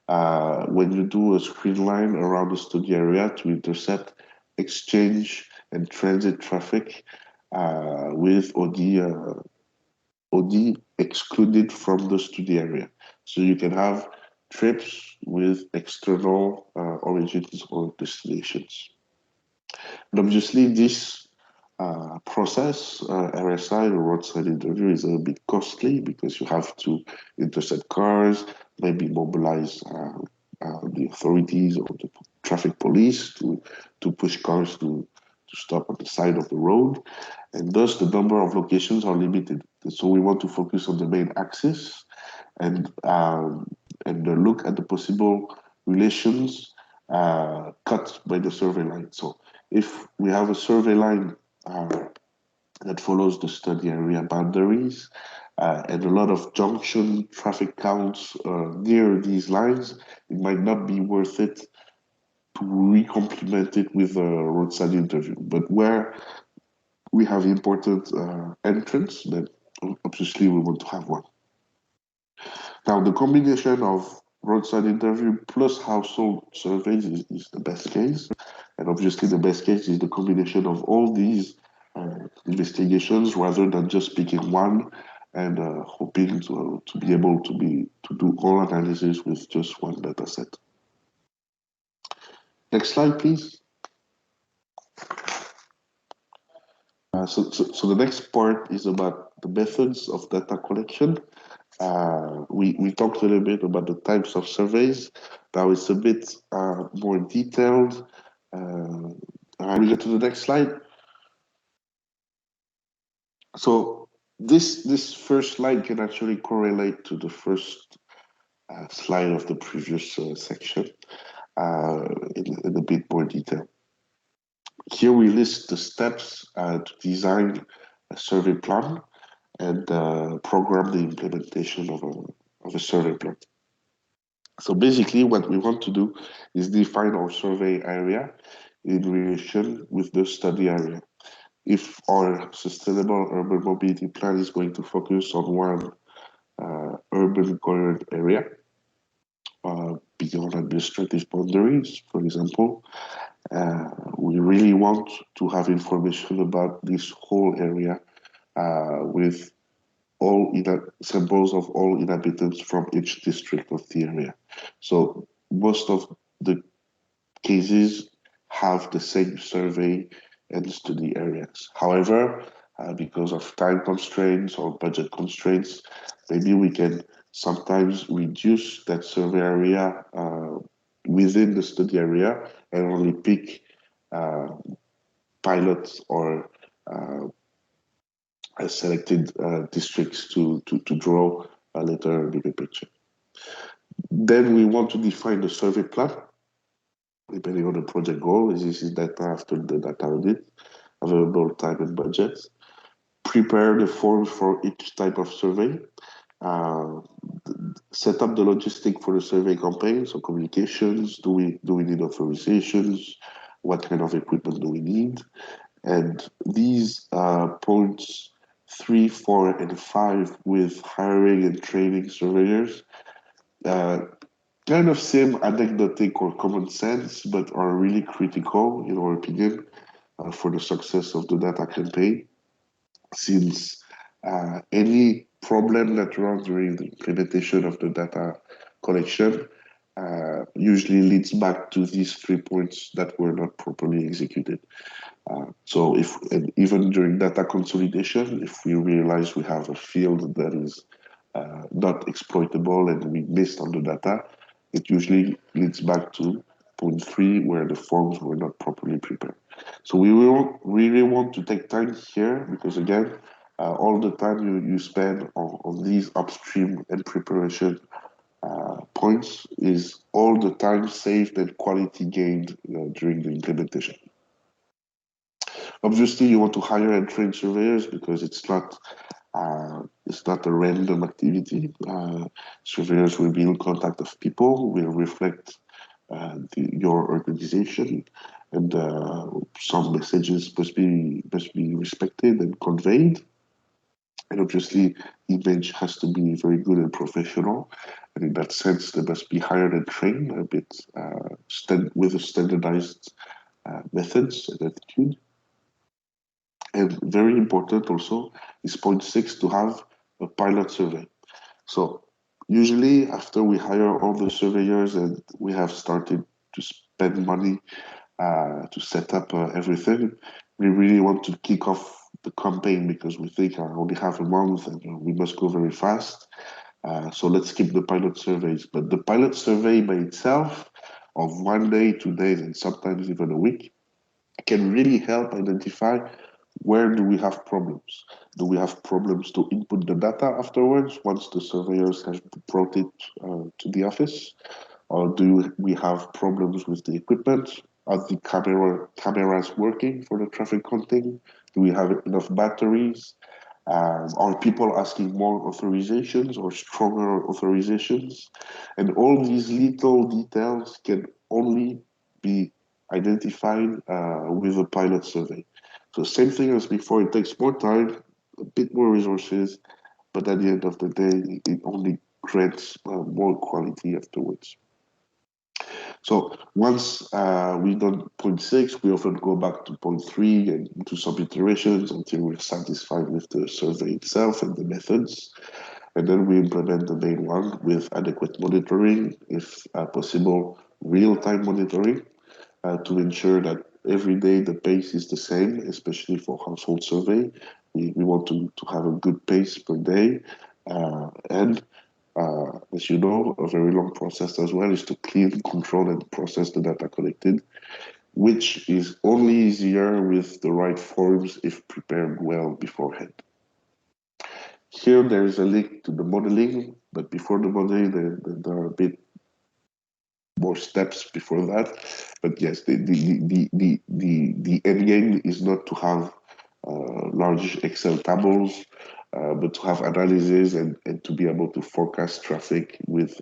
When you do a screen line around the study area to intercept exchange and transit traffic with OD excluded from the study area. So you can have trips with external origins or destinations. And obviously, this process, RSI, the roadside interview, is a bit costly because you have to intercept cars, maybe mobilize the authorities or the traffic police to push cars to stop on the side of the road. And thus, the number of locations are limited. So we want to focus on the main axis and look at the possible relations cut by the survey line. So if we have a survey line that follows the study area boundaries and a lot of junction traffic counts near these lines, it might not be worth it to recomplement it with a roadside interview. But where we have important entrance, then obviously we want to have one. Now, the combination of roadside interview plus household surveys is the best case. And obviously, the best case is the combination of all these investigations rather than just picking one and hoping to be able to do all analysis with just one data set. Next slide, please. So the next part is about the methods of data collection. We talked a little bit about the types of surveys. Now it's a bit more detailed. We get to the next slide. So this first slide can actually correlate to the first slide of the previous section in a bit more detail. Here we list the steps to design a survey plan and program the implementation of a survey plan. So basically what we want to do is define our survey area in relation with the study area. If our sustainable urban mobility plan is going to focus on one urban covered area beyond administrative boundaries, for example, we really want to have information about this whole area with samples of all inhabitants from each district of the area. So most of the cases have the same survey and study areas. However, because of time constraints or budget constraints, maybe we can sometimes reduce that survey area within the study area and only pick uh, pilots or selected districts to draw a later bigger picture. Then we want to define the survey plan depending on the project goal. This is data after the data audit, available time and budget. Prepare the forms for each type of survey. Uh, Set up the logistic for the survey campaign. So communications, do we need authorizations? What kind of equipment do we need? And these points 3, 4, and 5 with hiring and training surveyors uh, kind of seem anecdotic or common sense, but are really critical, in our opinion, for the success of the data campaign, since any problem that runs during the implementation of the data collection usually leads back to these 3 points that were not properly executed. So if and even during data consolidation, if we realize we have a field that is not exploitable and we missed on the data, it usually leads back to point 3 where the forms were not properly prepared. So we will really want to take time here because again, all the time you spend on these upstream and preparation points is all the time saved and quality gained during the implementation. Obviously, you want to hire and train surveyors because it's not a random activity. Surveyors will be in contact of people, will reflect your organization, and some messages must be respected and conveyed. And obviously, image has to be very good and professional. And in that sense, they must be hired and trained a bit with a standardized methods and attitude. And very important also is point 6 to have a pilot survey. So usually after we hire all the surveyors and we have started to spend money to set up everything, we really want to kick off the campaign because we think I only have a month and we must go very fast. So let's keep the pilot surveys. But the pilot survey by itself of 1 day, 2 days, and sometimes even a week can really help identify where do we have problems. Do we have problems to input the data afterwards once the surveyors have brought it to the office? Or do we have problems with the equipment? Are the cameras working for the traffic counting? Do we have enough batteries? Are people asking more authorizations or stronger authorizations? And all these little details can only be identified with a pilot survey. So same thing as before, it takes more time, a bit more resources, but at the end of the day, it only creates more quality afterwards. So once we've done point 6, we often go back to point 3 and do some iterations until we're satisfied with the survey itself and the methods. And then we implement the main one with adequate monitoring, if possible, real-time monitoring to ensure that every day the pace is the same, especially for household survey. We want to have a good pace per day. And as you know, a very long process as well is to clean, control, and process the data collected, which is only easier with the right forms if prepared well beforehand. Here there is a link to the modeling, but before the modeling, there are a bit more steps before that. But yes, the end game is not to have large Excel tables, but to have analysis and to be able to forecast traffic with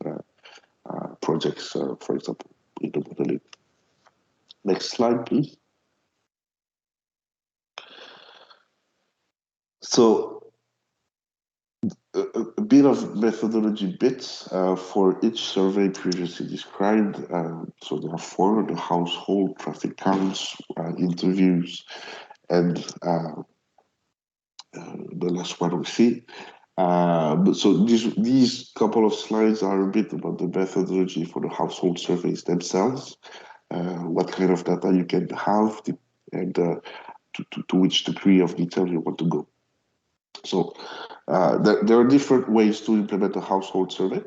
projects, for example, in the modeling. Next slide, please. So a bit of methodology bits for each survey previously described. So there are 4: the household traffic counts, interviews, and the last one we see. But so these couple of slides are a bit about the methodology for the household surveys themselves, what kind of data you can have, and to which degree of detail you want to go. So there are different ways to implement a household survey.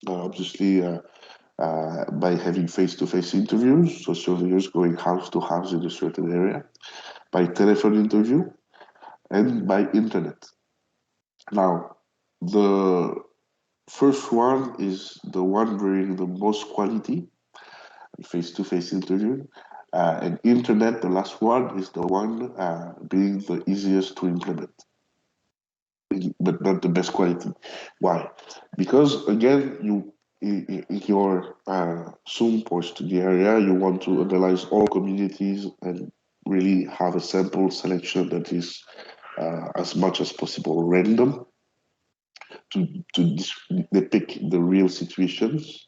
Obviously, by having face-to-face interviews, so surveyors going house to house in a certain area, by telephone interview, and by internet. Now, the first one is the one bringing the most quality, face-to-face interview. And internet, the last one, is the one being the easiest to implement, but not the best quality. Why? Because again, in your Zoom post to the area, you want to analyze all communities and really have a sample selection that is as much as possible random to depict the real situations.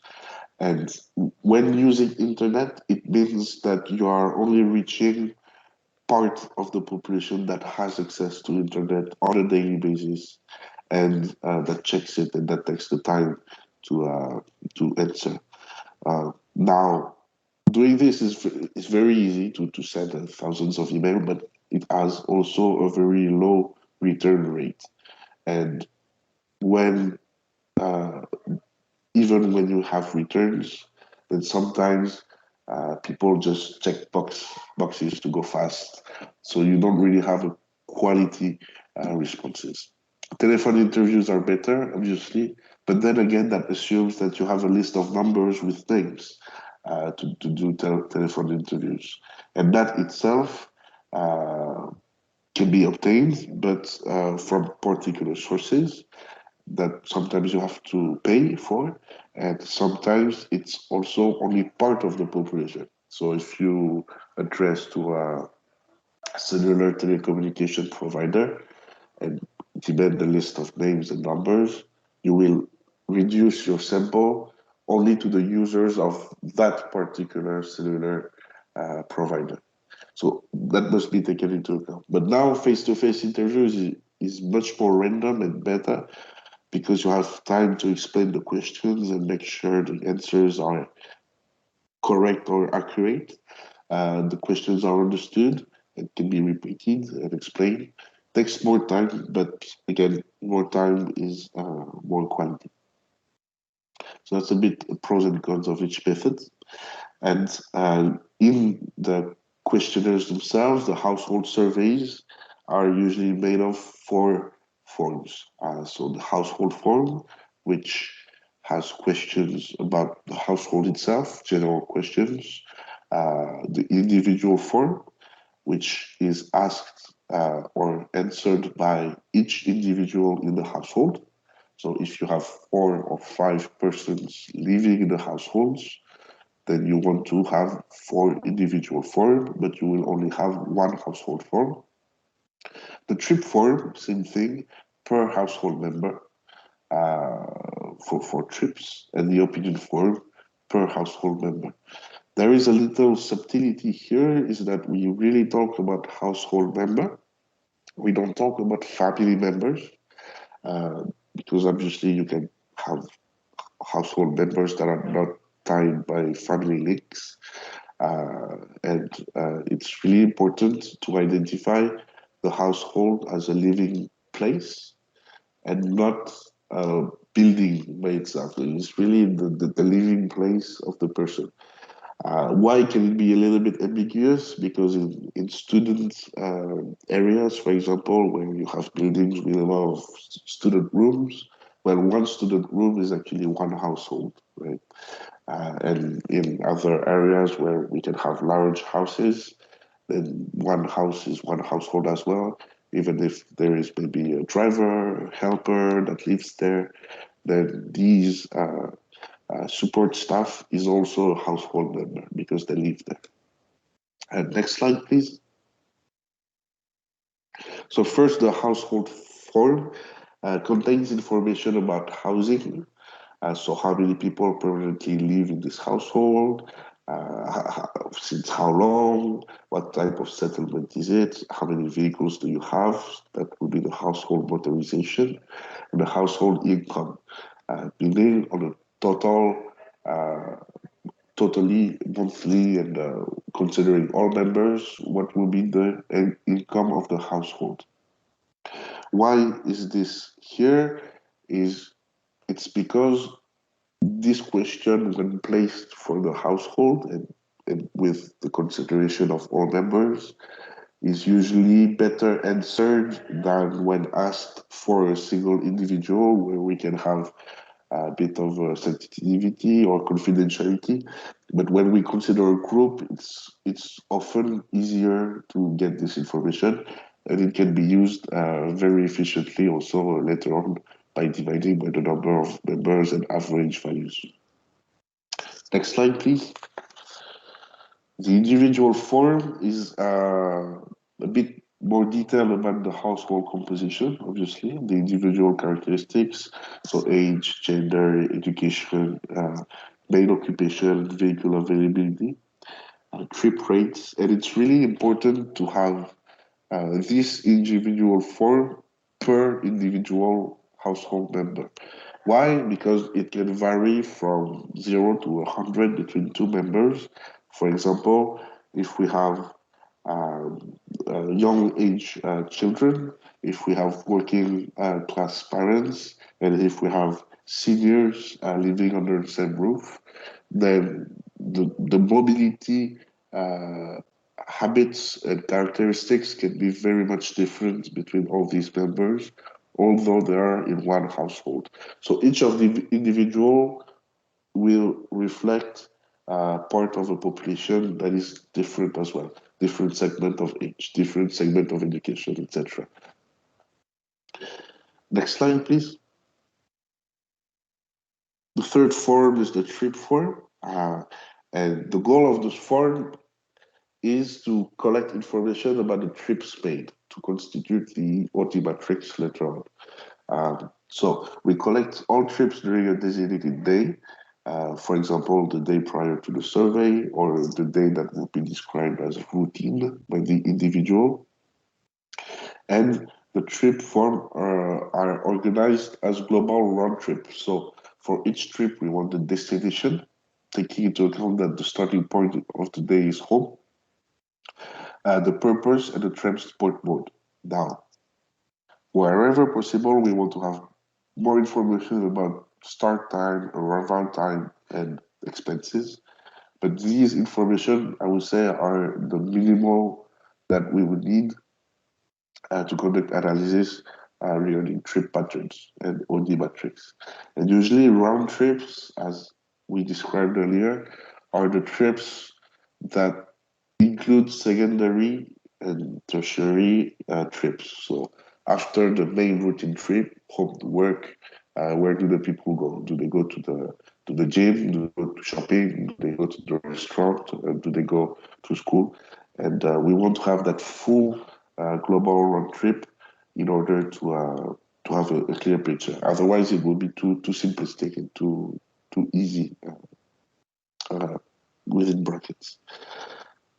And when using internet, it means that you are only reaching part of the population that has access to internet on a daily basis and that checks it and that takes the time to answer. Now, doing this is very easy to send thousands of emails, but it has also a very low return rate. And when uh, even when you have returns, then sometimes people just check boxes to go fast. So you don't really have a quality responses. Telephone interviews are better, obviously, but then again, that assumes that you have a list of numbers with names to do telephone interviews. And that itself uh, can be obtained, but from particular sources that sometimes you have to pay for, and sometimes it's also only part of the population. So if you address to a cellular telecommunication provider and demand the list of names and numbers, you will reduce your sample only to the users of that particular cellular provider. So that must be taken into account. But now face-to-face interviews is much more random and better because you have time to explain the questions and make sure the answers are correct or accurate. The questions are understood and can be repeated and explained. Takes more time, but again, more time is more quality. So that's a bit pros and cons of each method. And in the questionnaires themselves, the household surveys are usually made of four forms. So the household form, which has questions about the household itself, general questions. The individual form, which is asked or answered by each individual in the household. So if you have 4 or 5 persons living in the households, then you want to have 4 individual forms, but you will only have one household form. The trip form, same thing, per household member for trips, and the opinion form per household member. There is a little subtlety here, is that we really talk about household member. We don't talk about family members, uh, because obviously you can have household members that are not tied by family links. And it's really important to identify the household as a living place and not a building by itself. It's really the living place of the person. Why can it be a little bit ambiguous? Because in student areas, for example, where you have buildings with a lot of student rooms, well, one student room is actually one household, right? And in other areas where we can have large houses, then one house is one household as well. Even if there is maybe a driver, a helper that lives there, then these support staff is also a household member because they live there. And next slide, please. So first, the household form contains information about housing. So how many people permanently live in this household? since how long, what type of settlement is it, how many vehicles do you have, that will be the household motorization, and the household income, meaning on a uh, totally monthly and considering all members, what will be the income of the household. Why is this here? Is it's because this question, when placed for the household and with the consideration of all members, is usually better answered than when asked for a single individual, where we can have a bit of sensitivity or confidentiality. But when we consider a group, it's often easier to get this information, and it can be used very efficiently also later on by dividing by the number of members and average values. Next slide, please. The individual form is a bit more detailed about the household composition, obviously, the individual characteristics, so age, gender, education, main occupation, vehicle availability, trip rates, and it's really important to have this individual form per individual household member. Why? Because it can vary from 0 to 100 between two members. For example, if we have young age children, if we have working class parents, and if we have seniors living under the same roof, then the mobility uh, habits and characteristics can be very much different between all these members, although they are in one household. So each of the individual will reflect part of a population that is different as well, different segment of age, different segment of education, etc. Next slide, please. The third form is the trip form, and the goal of this form is to collect information about the trips made to constitute the OT matrix later on. So we collect all trips during a designated day, for example, the day prior to the survey or the day that will be described as routine by the individual. And the trip form are organized as global round trips. So for each trip, we want the destination, taking into account that the starting point of the day is home, the purpose, and the transport mode. Now, wherever possible, we want to have more information about start time, arrival time, and expenses. But these information, I would say, are the minimal that we would need to conduct analysis regarding trip patterns and OD metrics. And usually round trips, as we described earlier, are the trips that include secondary and tertiary trips. So after the main routine trip, home to work, where do the people go? Do they go to the gym? Do they go to shopping? Do they go to the restaurant? Do they go to school? And we want to have that full global road trip in order to have a clear picture. Otherwise, it will be too simplistic and too easy uh, within brackets.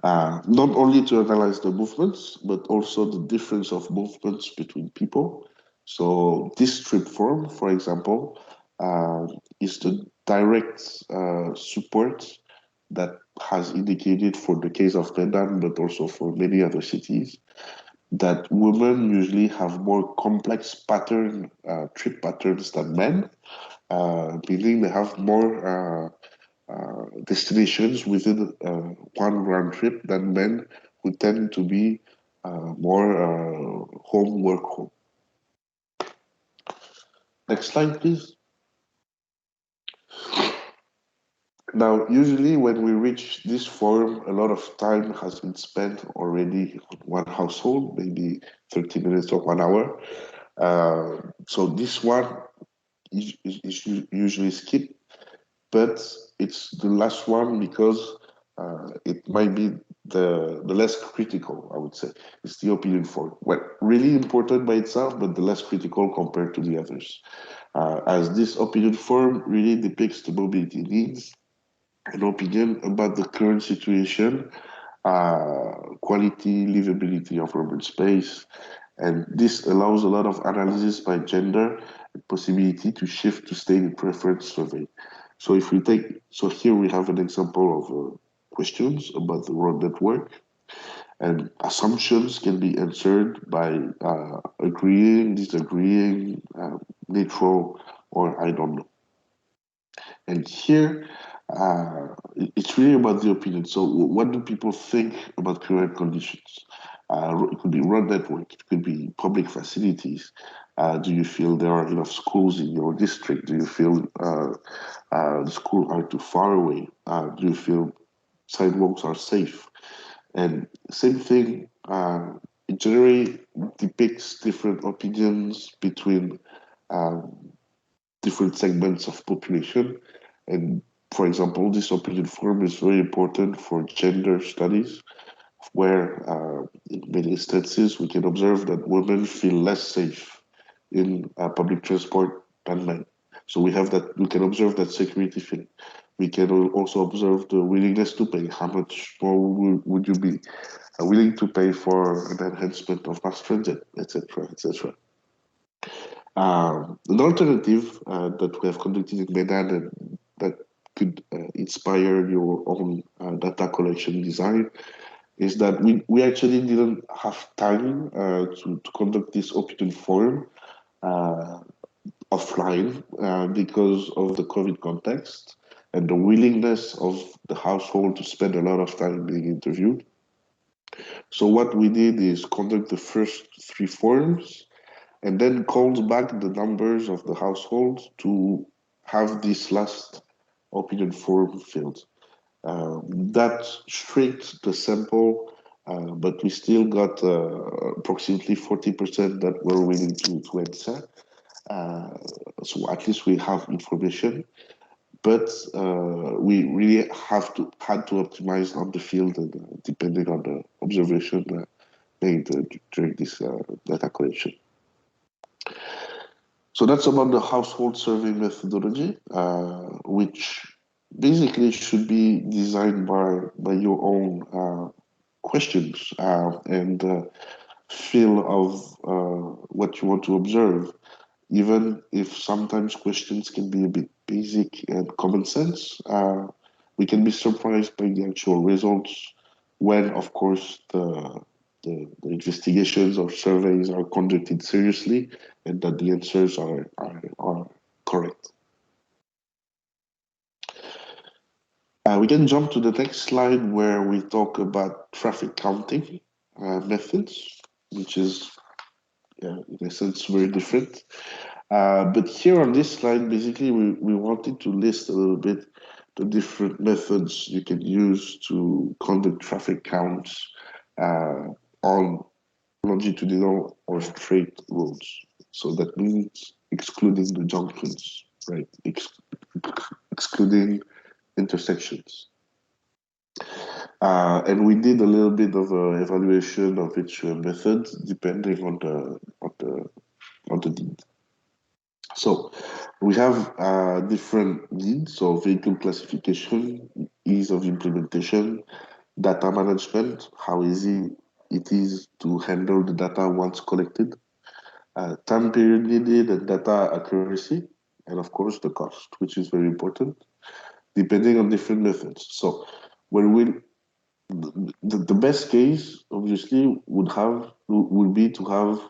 Not only to analyze the movements, but also the difference of movements between people. So this trip form, for example, is the direct support that has indicated for the case of Medan, but also for many other cities, that women usually have more complex trip patterns than men, meaning they have more destinations within one round trip than men who tend to be more home, work, home. Next slide, please. Now, usually when we reach this form, a lot of time has been spent already on one household, maybe 30 minutes or 1 hour. So this one is usually skipped, but it's the last one because it might be the less critical, I would say. It's the opinion form. Well, really important by itself, but the less critical compared to the others. As this opinion form really depicts the mobility needs an opinion about the current situation, quality, livability of urban space, and this allows a lot of analysis by gender and possibility to shift to state preference survey. So if we take, so here we have an example of questions about the road network, and assumptions can be answered by agreeing, disagreeing, neutral, or I don't know. And here, it's really about the opinion. So, what do people think about current conditions? It could be road network, it could be public facilities. Do you feel there are enough schools in your district? Do you feel the schools are too far away? Do you feel sidewalks are safe? And same thing, it generally depicts different opinions between um, different segments of population. And for example, this opinion form is very important for gender studies, where in many instances we can observe that women feel less safe in public transport than men. So we have that, we can observe that security feeling. We can also observe the willingness to pay. How much more would you be willing to pay for an enhancement of mass transit, etc., etc. An alternative that we have conducted in Medan and that could inspire your own data collection design is that we actually didn't have time to conduct this opinion forum uh, offline because of the COVID context and the willingness of the household to spend a lot of time being interviewed. So what we did is conduct the first three forums and then called back the numbers of the household to have this last opinion form filled. That shrinked the sample, but we still got approximately 40% that were willing to answer. Uh, so at least we have information, but we really had to optimize on the field and depending on the observation made during this data collection. So that's about the household survey methodology, which basically should be designed by your own questions and feel of what you want to observe, even if sometimes questions can be a bit basic and common sense. We can be surprised by the actual results when, of course, the investigations or surveys are conducted seriously and that the answers are correct. We can jump to the next slide where we talk about traffic counting methods, which is, in a sense, very different. But here on this slide, basically, we wanted to list a little bit the different methods you can use to conduct traffic counts on longitudinal or straight roads. So that means excluding the junctions, right? Excluding intersections. And we did a little bit of evaluation of each method depending on the need. So we have different needs, so vehicle classification, ease of implementation, data management, how easy it is to handle the data once collected, time period needed and data accuracy, and of course the cost, which is very important, depending on different methods. So when we the best case obviously would be to have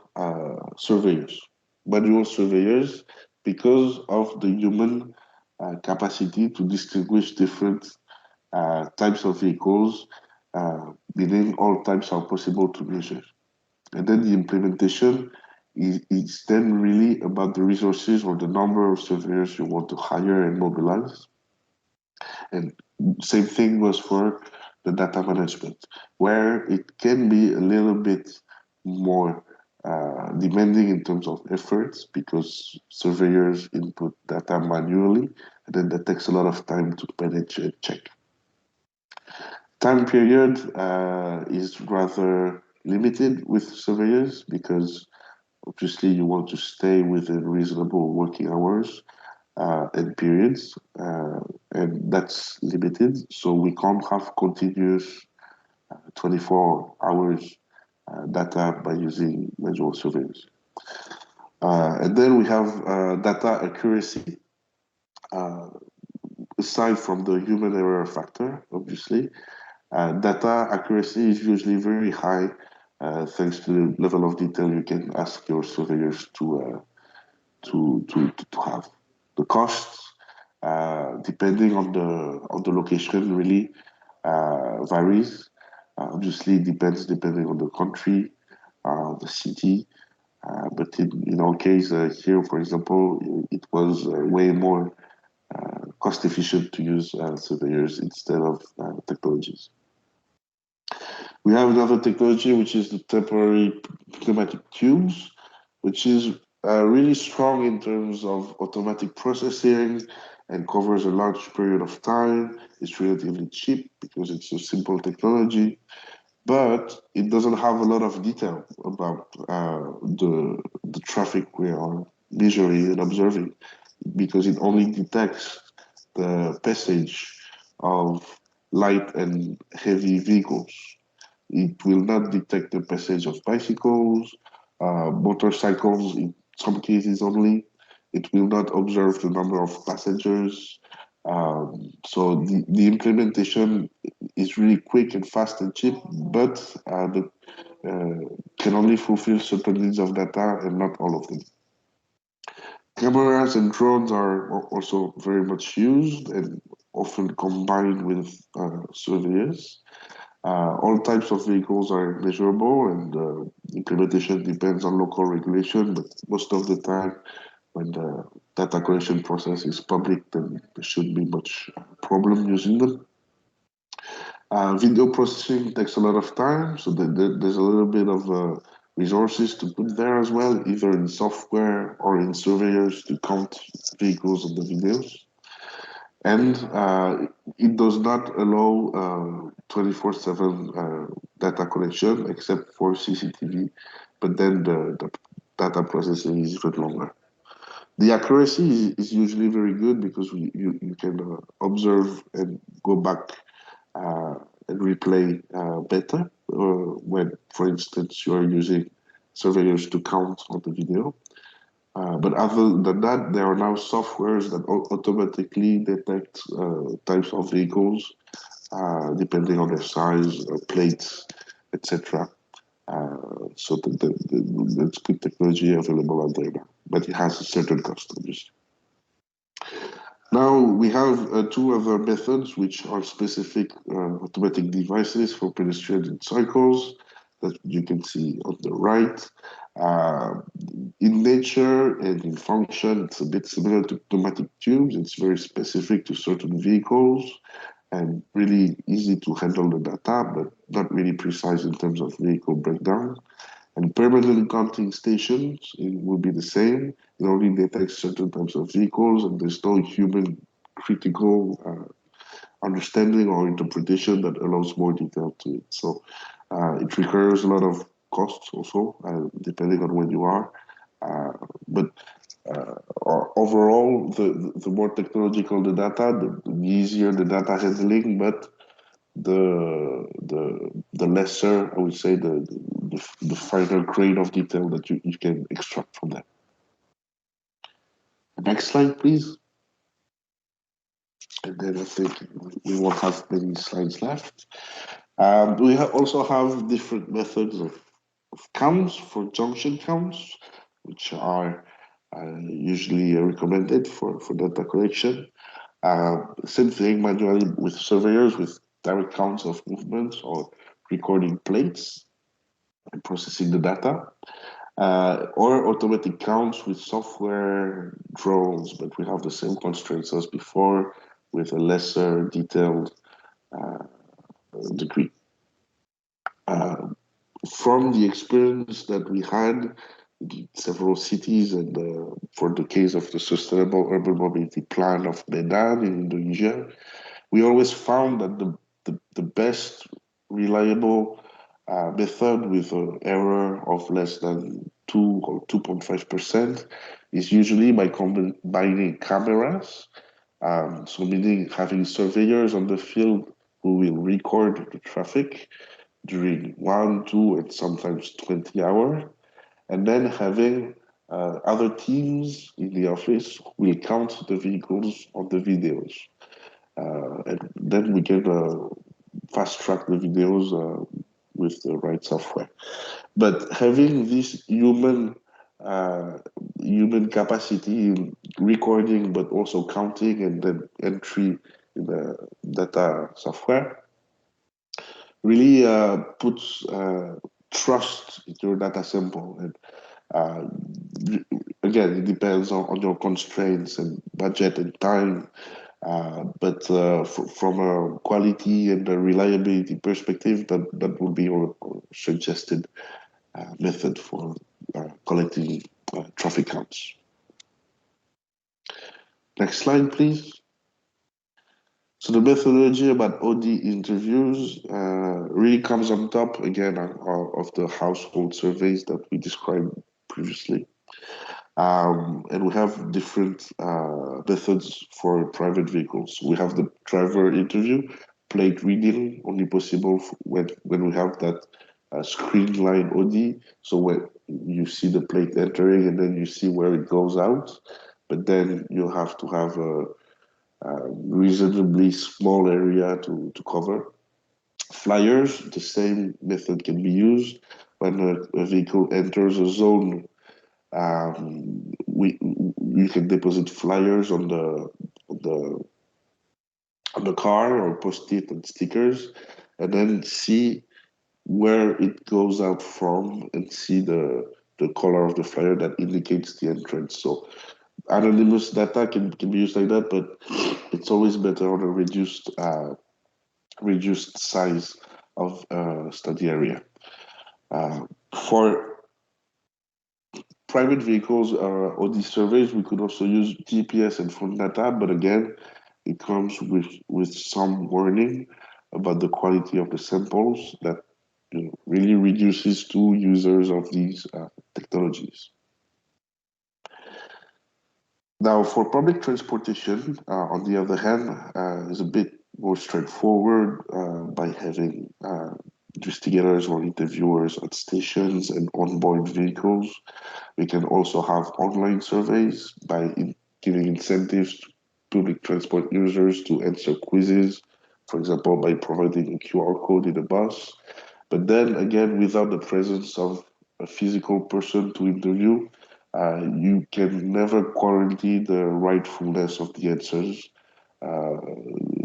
surveyors, manual surveyors, because of the human capacity to distinguish different types of vehicles, meaning all types are possible to measure. And then the implementation is then really about the resources or the number of surveyors you want to hire and mobilize. And same thing was for the data management, where it can be a little bit more demanding in terms of efforts because surveyors input data manually, and then that takes a lot of time to manage and check. Time period is rather limited with surveyors because obviously you want to stay within reasonable working hours. and periods, and that's limited. So we can't have continuous 24 hours data by using manual surveys. And then we have data accuracy. Uh, Aside from the human error factor, obviously, data accuracy is usually very high thanks to the level of detail you can ask your surveyors to have. The costs, depending on the location, really varies. Obviously, it depends depending on the country, the city. But in our case here, for example, it was way more cost efficient to use surveyors instead of technologies. We have another technology, which is the temporary pneumatic tubes, which is really strong in terms of automatic processing and covers a large period of time. It's relatively cheap because it's a simple technology, but it doesn't have a lot of detail about the traffic we are measuring and observing because it only detects the passage of light and heavy vehicles. It will not detect the passage of bicycles, motorcycles in some cases only. It will not observe the number of passengers. So the implementation is really quick and fast and cheap, but can only fulfill certain needs of data and not all of them. Cameras and drones are also very much used and often combined with surveillance. All types of vehicles are measurable, and implementation depends on local regulation, but most of the time, when the data collection process is public, then there shouldn't be much problem using them. Video processing takes a lot of time, so there's a little bit of resources to put there as well, either in software or in surveyors to count vehicles on the videos. And it does not allow 24/7 data collection except for CCTV, but then the data processing is even longer. The accuracy is usually very good because you can observe and go back uh, and replay better when, for instance, you are using surveyors to count on the video. But other than that, there are now softwares that automatically detect types of vehicles depending on their size, plates, etc. So that's good technology available out there now, but it has a certain cost, obviously. Now we have two other methods which are specific automatic devices for pedestrian cycles that you can see on the right. Uh, in nature and in function, it's a bit similar to pneumatic tubes. It's very specific to certain vehicles and really easy to handle the data, but not really precise in terms of vehicle breakdown. And permanent counting stations it will be the same. It only detects certain types of vehicles, and there's no human critical understanding or interpretation that allows more detail to it. So it requires a lot of costs also, depending on when you are. Uh, but overall, the more technological the data, the easier the data handling, but the lesser, I would say, the finer grain of detail that you can extract from that. Next slide, please. And then I think we won't have many slides left. We also have different methods of counts for junction counts, which are usually recommended for data collection. Same thing manually with surveyors with direct counts of movements or recording plates and processing the data, or automatic counts with software drones, but we have the same constraints as before with a lesser detailed degree. Uh, from the experience that we had in several cities and for the case of the Sustainable Urban Mobility Plan of Medan in Indonesia, we always found that the best reliable method with an error of less than 2 or 2.5% is usually by combining cameras, so meaning having surveyors on the field who will record the traffic during 1, 2, and sometimes 20 hours, and then having other teams in the office who will count the vehicles on the videos. And then we can fast track the videos with the right software. But having this uh, human capacity in recording, but also counting and then entry in the data software really puts trust into your data sample. And uh, again, it depends on your constraints and budget and time. But from a quality and a reliability perspective, that would be our suggested method for collecting traffic counts. Next slide, please. So the methodology about OD interviews really comes on top again of the household surveys that we described previously. And we have different methods for private vehicles. We have the driver interview, plate reading, only possible when we have that screen line OD. So when you see the plate entering and then you see where it goes out, but then you have to have a reasonably small area to cover. Flyers, the same method can be used when a vehicle enters a zone. We You can deposit flyers on the car or post-it and stickers, and then see where it goes out from and see the color of the flyer that indicates the entrance. So anonymous data can be used like that, but it's always better on a reduced size of study area. For private vehicles or these surveys, we could also use GPS and phone data, but again, it comes with some warning about the quality of the samples that really reduces to users of these technologies. Now, for public transportation, on the other hand, is a bit more straightforward by having investigators or interviewers at stations and onboard vehicles. We can also have online surveys by giving incentives to public transport users to answer quizzes, for example, by providing a QR code in a bus. But then again, without the presence of a physical person to interview, you can never guarantee the rightfulness of the answers. Uh,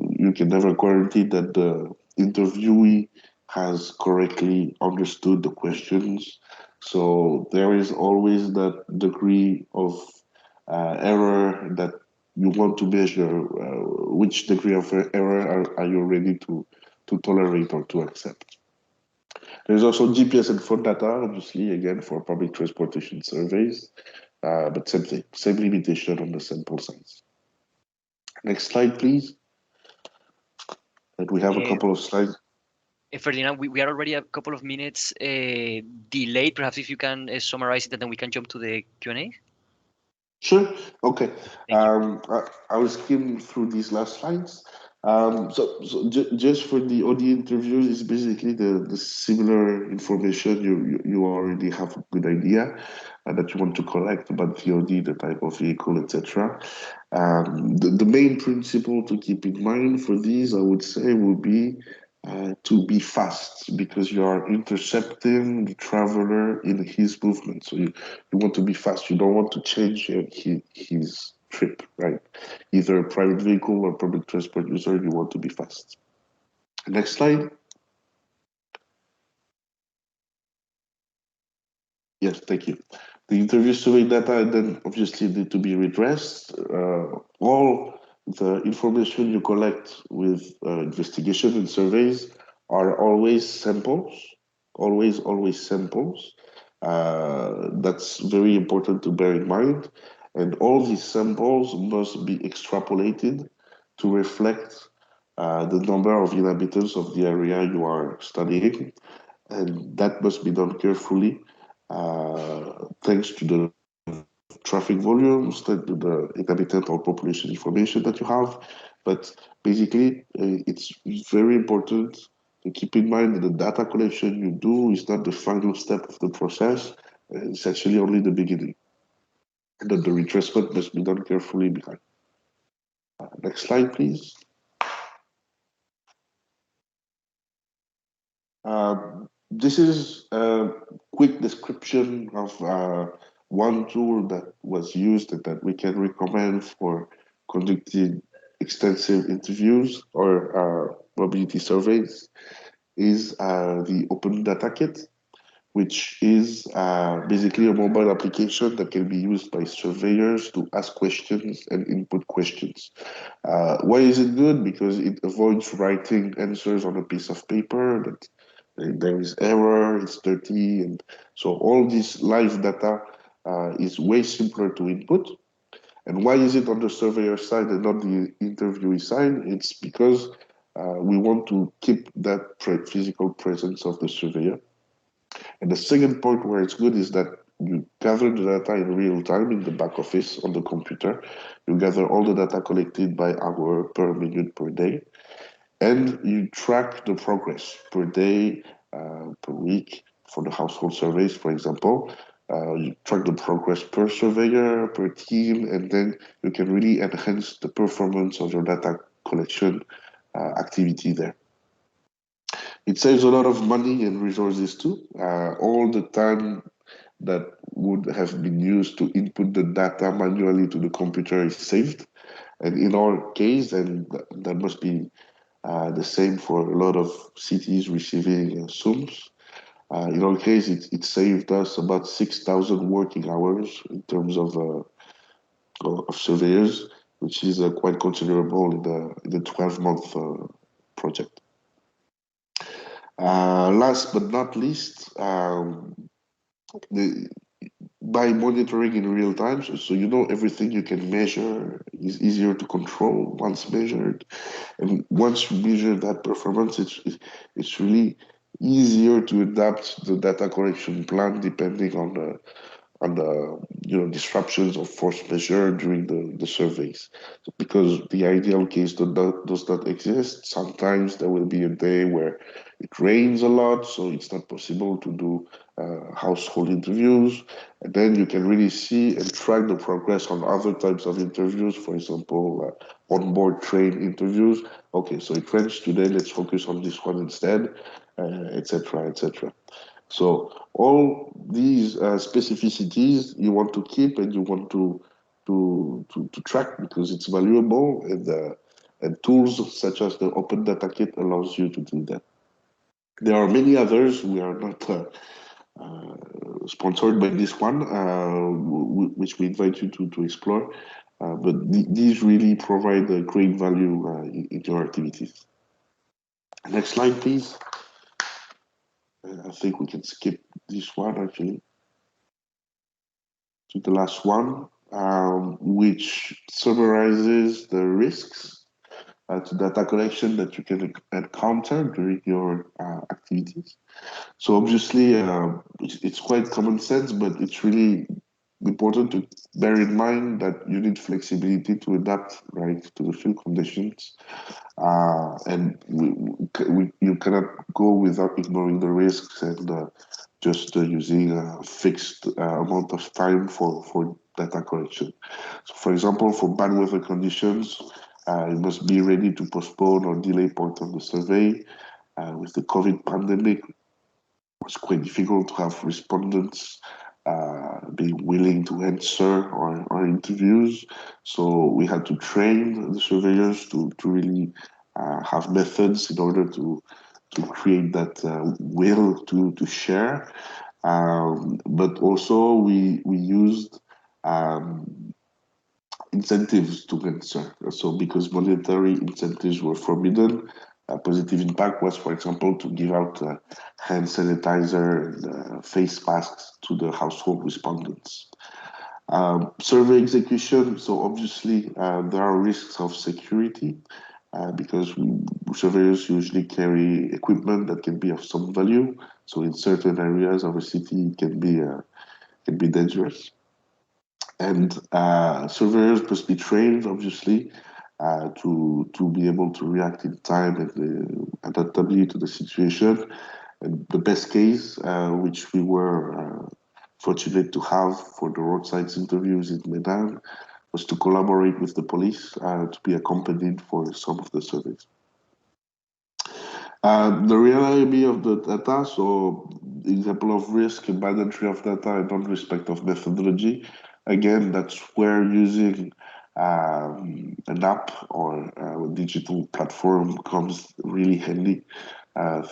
you can never guarantee that the interviewee has correctly understood the questions. So there is always that degree of error that you want to measure. Which degree of error are you ready to tolerate or to accept? There's also GPS and phone data, obviously, again, for public transportation surveys, but same thing, same limitation on the sample size. Next slide, please. And we have a Uh, couple of slides. Ferdinand, we are already a couple of minutes delayed. Perhaps if you can summarize it, and then we can jump to the Q&A. Sure. Okay. Thank you. I will skim through these last slides. Just for the audio interviews, it's basically the similar information you already have a good idea that you want to collect about the OD, the type of vehicle, etc. The main principle to keep in mind for these, I would say, will be to be fast because you are intercepting the traveler in his movement. So you want to be fast. You don't want to change his trip, right? Either a private vehicle or public transport user, you want to be fast. Next slide. Yes, thank you. The interview survey data then obviously need to be redressed. All the information you collect with investigation and surveys are always samples, always samples. That's very important to bear in mind. And all these samples must be extrapolated to reflect the number of inhabitants of the area you are studying, and that must be done carefully thanks to the traffic volumes, thanks to the inhabitant or population information that you have. But basically, it's very important to keep in mind that the data collection you do is not the final step of the process. It's actually only the beginning, and that the retracement must be done carefully behind. Next slide, please. This is a quick description of one tool that was used and that we can recommend for conducting extensive interviews or mobility surveys is the Open Data Kit, which is basically a mobile application that can be used by surveyors to ask questions and input questions. Why is it good? Because it avoids writing answers on a piece of paper that there is error, it's dirty, and so all this live data is way simpler to input. And why is it on the surveyor side and not the interviewee side? It's because we want to keep that physical presence of the surveyor. And the second point where it's good is that you gather the data in real time in the back office on the computer. You gather all the data collected by hour, per minute, per day, and you track the progress per day, per week for the household surveys, for example. You track the progress per surveyor, per team, and then you can really enhance the performance of your data collection activity there. It saves a lot of money and resources too. All the time that would have been used to input the data manually to the computer is saved. And in our case, and that must be the same for a lot of cities receiving SUMs. In our case, it saved us about 6,000 working hours in terms of surveyors, which is quite considerable in the 12-month project. Last but not least, the, by monitoring in real time, so you know everything you can measure is easier to control once measured, and once you measure that performance, it's really easier to adapt the data collection plan depending on the disruptions of force majeure during the surveys. So because the ideal case does not exist, sometimes there will be a day where it rains a lot, so it's not possible to do household interviews. And then you can really see and track the progress on other types of interviews, for example, onboard train interviews. Okay, so it rains today, let's focus on this one instead, etc., etc. So all these specificities you want to keep and you want to track because it's valuable, and tools such as the Open Data Kit allows you to do that. There are many others. We are not sponsored by this one, which we invite you to explore. But these really provide a great value in your activities. Next slide, please. I think we can skip this one actually to the last one, which summarizes the risks to data collection that you can encounter during your activities. So obviously, it's quite common sense, but it's really important to bear in mind that you need flexibility to adapt right to the field conditions, and you cannot go without ignoring the risks and just using a fixed amount of time for data collection. So for example, for bad weather conditions, you must be ready to postpone or delay part of the survey. With the COVID pandemic, it was quite difficult to have respondents being willing to answer our interviews. So we had to train the surveyors to really have methods in order to create that will to share. But also we used incentives to answer. So because monetary incentives were forbidden, a positive impact was, for example, to give out hand sanitizer and face masks to the household respondents. Survey execution, so obviously there are risks of security because surveyors usually carry equipment that can be of some value. So in certain areas of a city, it can be dangerous. And surveyors must be trained, obviously, to be able to react in time and adaptably to the situation. And the best case, which we were fortunate to have for the roadside interviews in Medan, was to collaborate with the police to be accompanied for some of the surveys. The reliability of the data, so example of risk, bad entry of data, and non-respect of methodology. Again, that's where using an app or a digital platform comes really handy,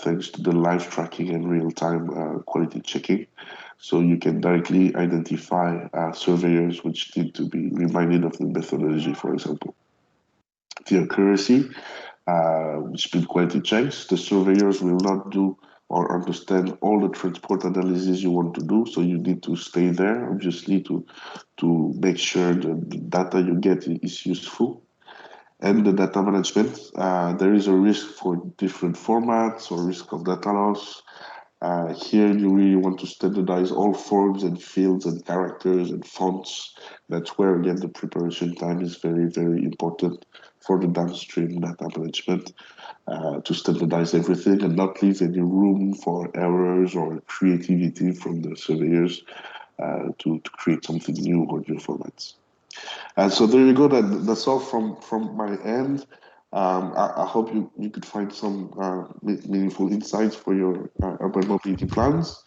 thanks to the live tracking and real-time quality checking. So you can directly identify surveyors which need to be reminded of the methodology, for example. The accuracy, speed quality checks. The surveyors will not do or understand all the transport analysis you want to do, so you need to stay there, obviously, to make sure the data you get is useful. And the data management, there is a risk for different formats or risk of data loss. Here, you really want to standardize all forms and fields and characters and fonts. That's where, again, the preparation time is very, very important for the downstream data management, to standardize everything and not leave any room for errors or creativity from the surveyors to create something new or new formats. And so there you go. That's all from my end. I hope you could find some meaningful insights for your urban mobility plans.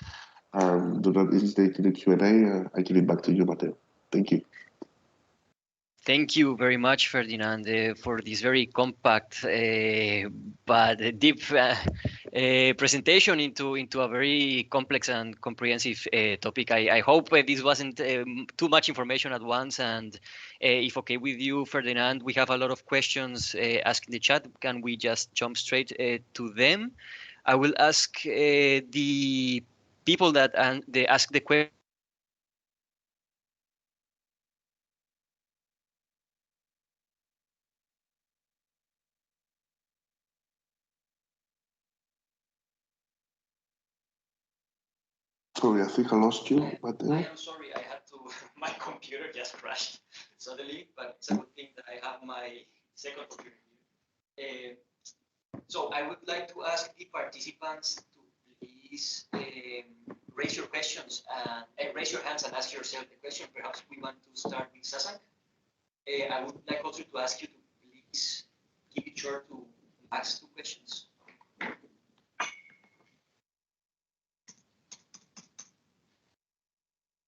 Do not hesitate to the Q&A. I give it back to you, Mateo. Thank you. Thank you very much, Ferdinand, for this very compact but deep presentation into a very complex and comprehensive topic. I hope this wasn't too much information at once. And if okay with you, Ferdinand, we have a lot of questions asked in the chat. Can we just jump straight to them? I will ask the people that they ask the question. Sorry, I think I lost you, Mateo. I am sorry, I had to, my computer just crashed suddenly, but it's a good thing that I have my second computer here. So I would like to ask the participants to please raise your questions and raise your hands and ask yourself the question. Perhaps we want to start with Sasank. I would like also to ask you to please keep it short to ask 2 questions.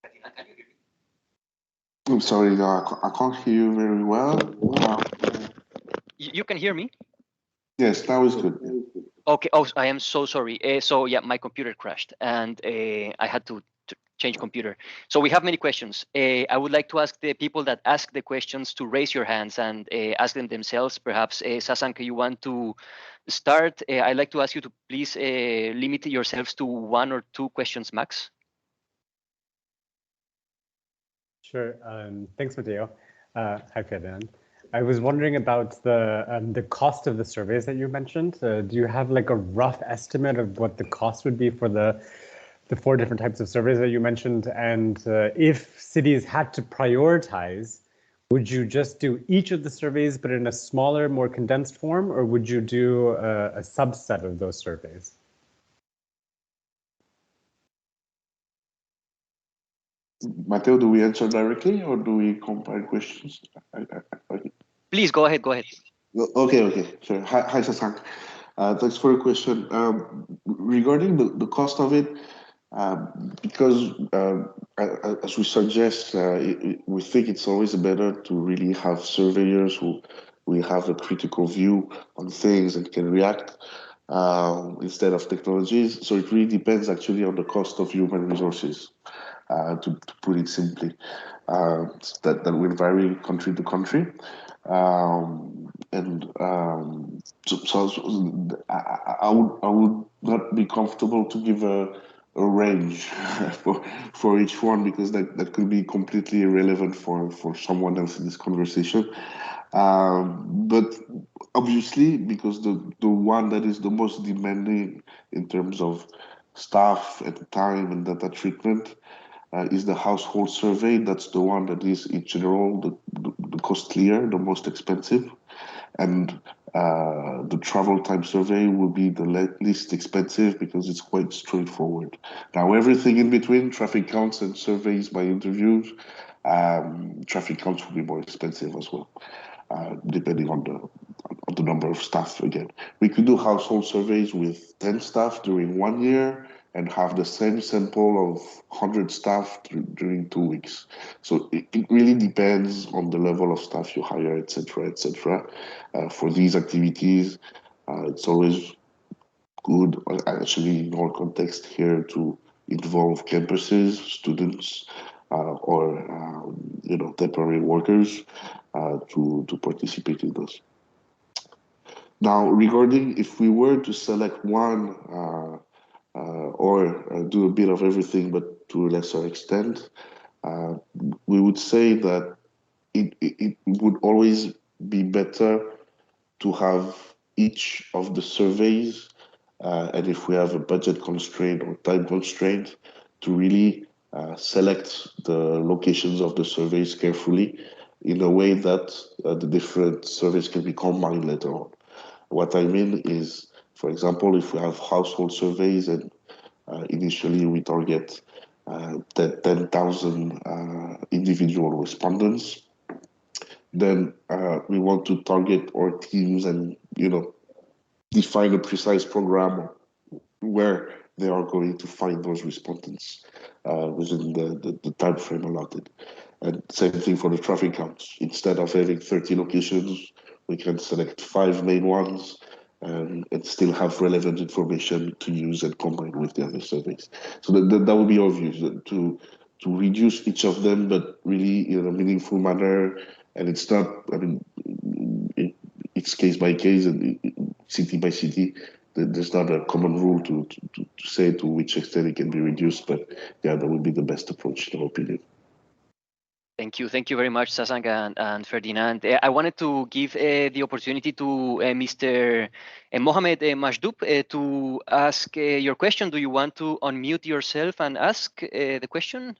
Katina, can you hear me? I'm sorry, I can't hear you very well. You can hear me? Yes, now is good. Okay. Oh, I am so sorry. So yeah, my computer crashed, and I had to change computer. So we have many questions. I would like to ask the people that ask the questions to raise your hands and ask them themselves. Perhaps Sasank, you want to start? I'd like to ask you to please limit yourselves to 1 or 2 questions max. Sure. Thanks, Mateo. Hi, Ferdinand. I was wondering about the cost of the surveys that you mentioned. Do you have like a rough estimate of what the cost would be for the 4 different types of surveys that you mentioned? And if cities had to prioritize, would you just do each of the surveys but in a smaller, more condensed form, or would you do a subset of those surveys? Mateo, do we answer directly or do we combine questions? Please go ahead. Go ahead. Okay. Sure. Hi, Sasank. Thanks for your question. Regarding the cost of it, because as we suggest, we think it's always better to really have surveyors who we have a critical view on things and can react instead of technologies. So it really depends actually on the cost of human resources. To put it simply, that will vary country to country. So I would not be comfortable to give a range for each one, because that could be completely irrelevant for someone else in this conversation. But obviously, because the one that is the most demanding in terms of staff and time and data treatment is the household survey. That's the one that is, in general, the costlier, the most expensive. And the travel time survey will be the least expensive because it's quite straightforward. Now, everything in between, traffic counts and surveys by interviews, traffic counts will be more expensive as well, depending on the number of staff again. We could do household surveys with 10 staff during 1 year and have the same sample of 100 staff during 2 weeks. So it really depends on the level of staff you hire, etc., etc. For these activities, it's always good, actually, in our context here, to involve campuses, students, or temporary workers to participate in those. Now, regarding if we were to select one or do a bit of everything, but to a lesser extent, we would say that it would always be better to have each of the surveys, and if we have a budget constraint or time constraint, to really select the locations of the surveys carefully in a way that the different surveys can be combined later on. What I mean is, for example, if we have household surveys and initially we target 10,000 individual respondents, then we want to target our teams and define a precise program where they are going to find those respondents within the time frame allotted. And same thing for the traffic counts. Instead of having 30 locations, we can select 5 main ones and still have relevant information to use and combine with the other surveys. So that would be our view, to reduce each of them, but really in a meaningful manner. And it's not, it's case by case and city by city. There's not a common rule to say to which extent it can be reduced, but yeah, that would be the best approach, in our opinion. Thank you very much, Sasank and Ferdinand. I wanted to give the opportunity to Mr. Mohamed Majdoub to ask your question. Do you want to unmute yourself and ask the question?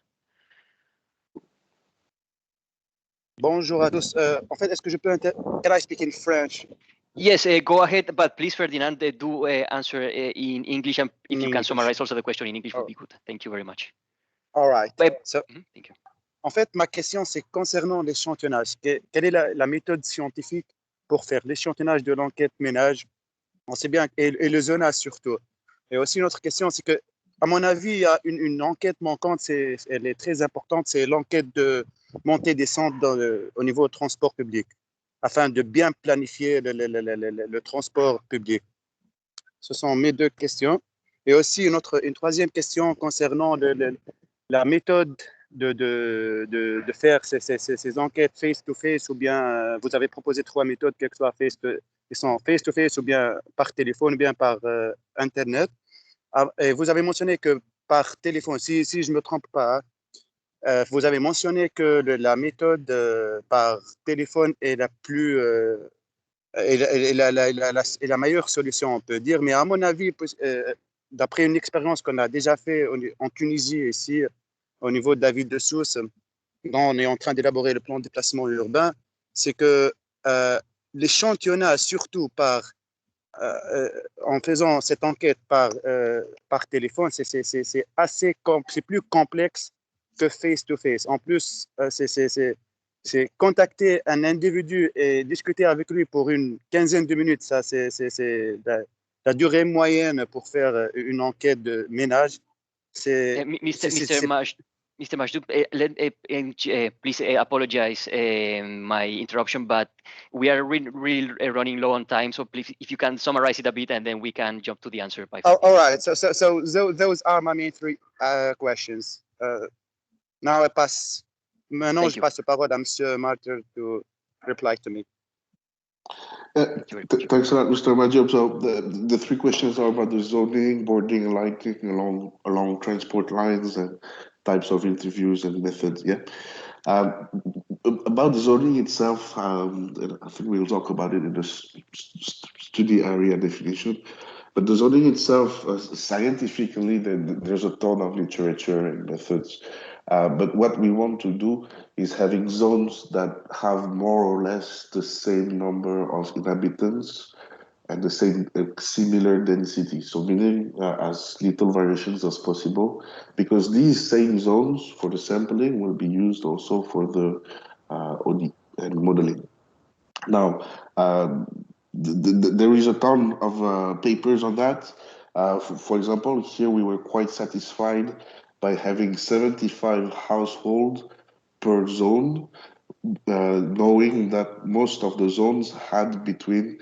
Bonjour à tous. En fait, est-ce que je peux can I speak in French? Yes, go ahead, but please, Ferdinand, do answer in English, and if you can summarize also the question in English, would be good. Thank you very much. All right. So, thank you. En fait, ma question, c'est concernant l'échantillonnage. Quelle est la méthode scientifique pour faire l'échantillonnage de l'enquête ménage? On sait bien, et le zonage surtout. Et aussi, une autre question, c'est que, à mon avis, il y a une enquête manquante, elle est très importante, c'est l'enquête de montée-descente au niveau du transport public, afin de bien planifier le transport public. Ce sont mes deux questions. Et aussi, une troisième question concernant la méthode de faire ces enquêtes face-to-face, ou bien vous avez proposé 3 méthodes, quelles que soient qui sont face-to-face, ou bien par téléphone, ou bien par Internet. Et vous avez mentionné que par téléphone, si je ne me trompe pas, vous avez mentionné que la méthode par téléphone est la plus est la meilleure solution, on peut dire. Mais à mon avis, d'après une expérience qu'on a déjà fait en Tunisie ici, au niveau de la ville de Sousse, dont on est en train d'élaborer le plan de déplacement urbain, c'est que l'échantillonnage, surtout en faisant cette enquête par téléphone, c'est plus complexe que face-to-face. En plus, c'est contacter un individu et discuter avec lui pour une quinzaine de minutes. Ça, c'est la durée moyenne pour faire une enquête de ménage. Mr. Majdoub, please apologize my interruption, but we are really running low on time. So please, if you can summarize it a bit, and then we can jump to the answer. All right. So those are my main 3 questions. Now Maintenant, je passe la parole à M. Martyr to reply to me. Thanks a lot, Mr. Majdoub. So the 3 questions are about the zoning, boarding and lighting along transport lines, and types of interviews and methods. Yeah. About the zoning itself, I think we'll talk about it in the study area definition. But the zoning itself, scientifically, there's a ton of literature and methods. But what we want to do is having zones that have more or less the same number of inhabitants and the same similar density. So meaning as little variations as possible, because these same zones for the sampling will be used also for the audit and modeling. Now, there is a ton of papers on that. For example, here we were quite satisfied by having 75 households per zone, knowing that most of the zones had between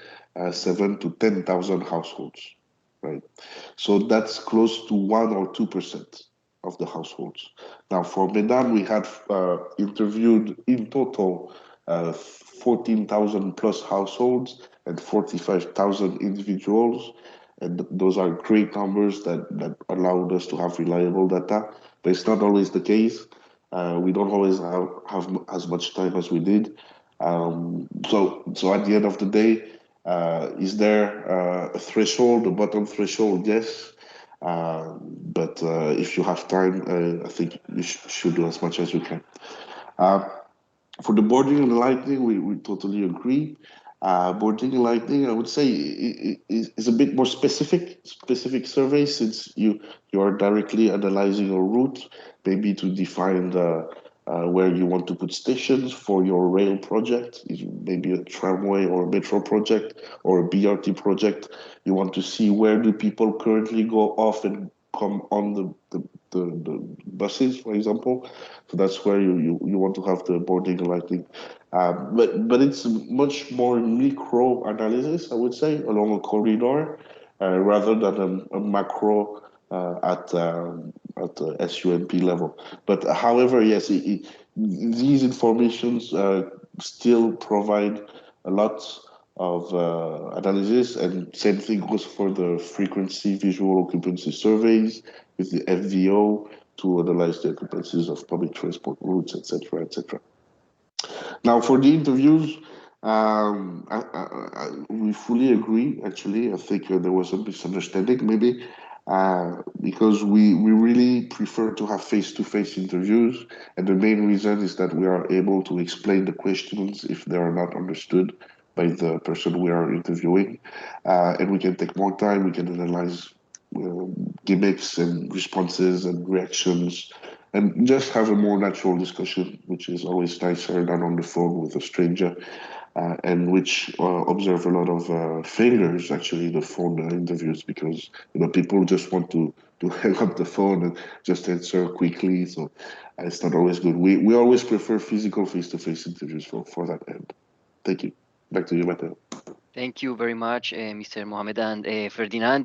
7 to 10,000 households, right? So that's close to 1 or 2% of the households. Now, for Medan, we had interviewed in total 14,000 plus households and 45,000 individuals. And those are great numbers that allowed us to have reliable data. But it's not always the case. We don't always have as much time as we did. So at the end of the day, is there a threshold, a bottom threshold? Yes. But if you have time, I think you should do as much as you can. For the boarding and lightning, we totally agree. Boarding and lightning, I would say, is a bit more specific survey, since you are directly analyzing a route, maybe to define where you want to put stations for your rail project, maybe a tramway or a metro project or a BRT project. You want to see where do people currently go off and come on the buses, for example. So that's where you want to have the boarding and lightning. But it's much more micro analysis, I would say, along a corridor, rather than a macro at SUMP level. But however, yes, these informations still provide a lot of analysis, and same thing goes for the frequency visual occupancy surveys with the FVO to analyze the occupancies of public transport routes, etc., etc. Now, for the interviews, we fully agree. Actually, I think there was a misunderstanding, maybe, because we really prefer to have face-to-face interviews, and the main reason is that we are able to explain the questions if they are not understood by the person we are interviewing, and we can take more time. We can analyze gimmicks and responses and reactions, and just have a more natural discussion, which is always nicer than on the phone with a stranger, and which observe a lot of failures, actually, the phone interviews, because people just want to hang up the phone and just answer quickly. So it's not always good. We always prefer physical face-to-face interviews for that end. Thank you. Back to you, Mateo. Thank you very much, Mr. Mohamed and Ferdinand.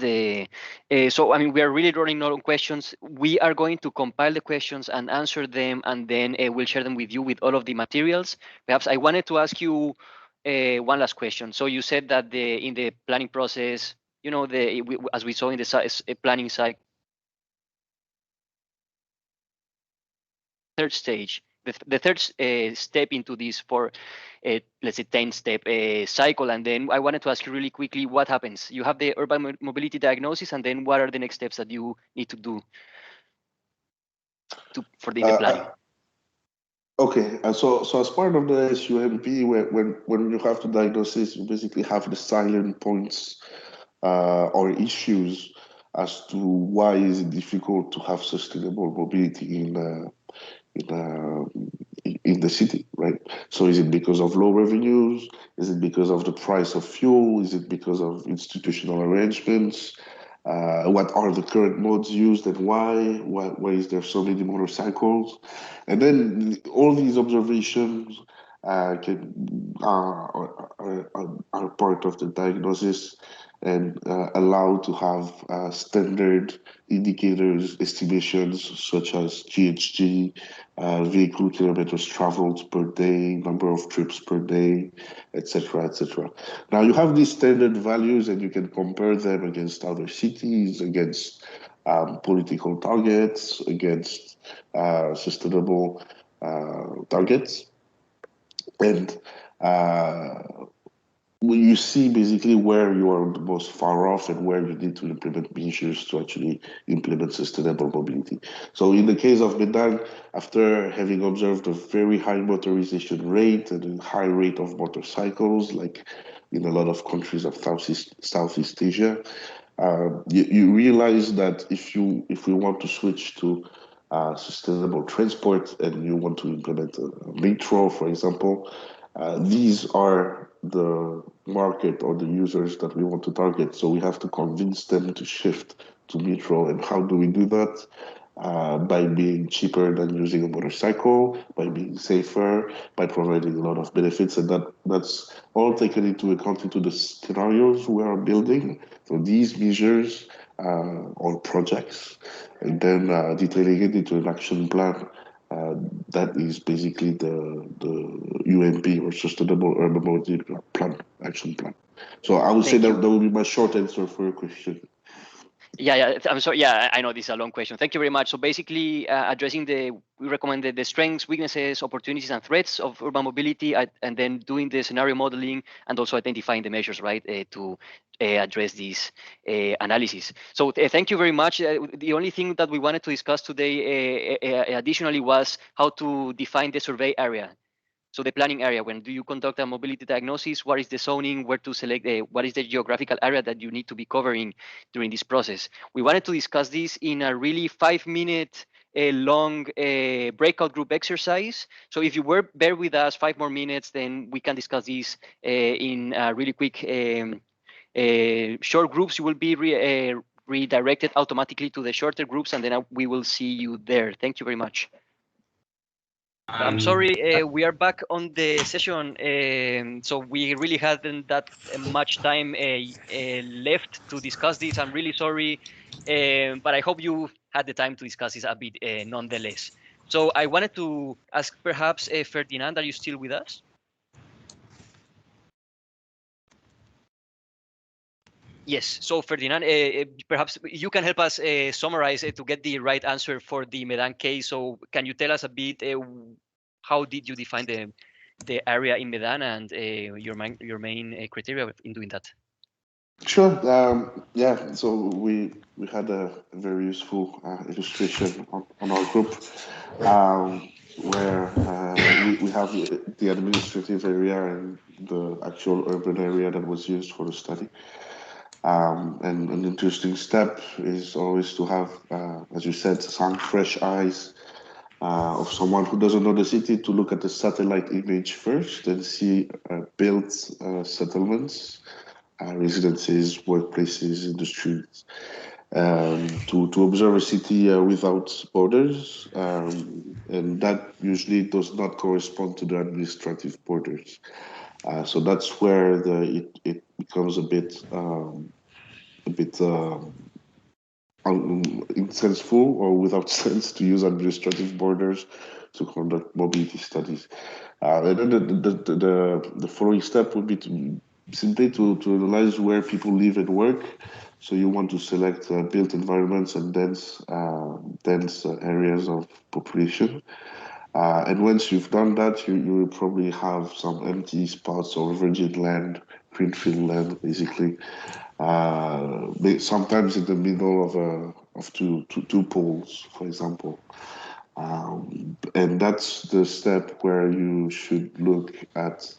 So, I mean, we are really running out of questions. We are going to compile the questions and answer them, and then we'll share them with you with all of the materials. Perhaps I wanted to ask you one last question. So you said that in the planning process, as we saw in the planning cycle, third stage, the third step into this for, let's say, 10-step cycle. And then I wanted to ask you really quickly, what happens? You have the urban mobility diagnosis, and then what are the next steps that you need to do for the planning? Okay, so as part of the SUMP, when you have the diagnosis, you basically have the silent points or issues as to why is it difficult to have sustainable mobility in the city, right? So is it because of low revenues? Is it because of the price of fuel? Is it because of institutional arrangements? What are the current modes used and why? Why is there so many motorcycles? And then all these observations are part of the diagnosis and allow to have standard indicators, estimations such as GHG, vehicle kilometers traveled per day, number of trips per day, etc., etc. Now you have these standard values, and you can compare them against other cities, against political targets, against sustainable targets, and you see basically where you are the most far off and where you need to implement measures to actually implement sustainable mobility. So in the case of Medan, after having observed a very high motorization rate and a high rate of motorcycles, like in a lot of countries of Southeast Asia, you realize that if we want to switch to sustainable transport and you want to implement a metro, for example, these are the market or the users that we want to target. So we have to convince them to shift to metro. And how do we do that? By being cheaper than using a motorcycle, by being safer, by providing a lot of benefits, and that's all taken into account into the scenarios we are building. So these measures or projects, and then detailing it into an action plan. That is basically the UMP or Sustainable Urban Mobility Plan action plan. So I would say Thank you. that would be my short answer for your question. Yeah, I'm sorry. Yeah, I know this is a long question. Thank you very much. So basically, addressing we recommended the strengths, weaknesses, opportunities, and threats of urban mobility, and then doing the scenario modeling and also identifying the measures, right, to address these analysis. So thank you very much. The only thing that we wanted to discuss today, additionally, was how to define the survey area. So the planning area, when do you conduct a mobility diagnosis? What is the zoning? Where to select? What is the geographical area that you need to be covering during this process? We wanted to discuss this in a really 5-minute long breakout group exercise. So if you bear with us 5 more minutes, then we can discuss this in really quick short groups. You will be redirected automatically to the shorter groups, and then we will see you there. Thank you very much. I'm sorry, we are back on the session. So we really hadn't that much time left to discuss this. I'm really sorry, but I hope you had the time to discuss this a bit nonetheless. So I wanted to ask perhaps Ferdinand, are you still with us? Yes. So Ferdinand, perhaps you can help us summarize to get the right answer for the Medan case. So can you tell us a bit how did you define the area in Medan and your main criteria in doing that? Sure. Yeah. So we had a very useful illustration on our group, where we have the administrative area and the actual urban area that was used for the study. And an interesting step is always to have, as you said, some fresh eyes of someone who doesn't know the city to look at the satellite image first and see built settlements, residences, workplaces, industries, to observe a city without borders, and that usually does not correspond to the administrative borders. So that's where it becomes a bit insenseful or without sense to use administrative borders to conduct mobility studies. And then the following step would be to simply to analyze where people live and work. So you want to select built environments and dense areas of population. And once you've done that, you will probably have some empty spots or virgin land, greenfield land, basically. Sometimes in the middle of two poles, for example. And that's the step where you should look at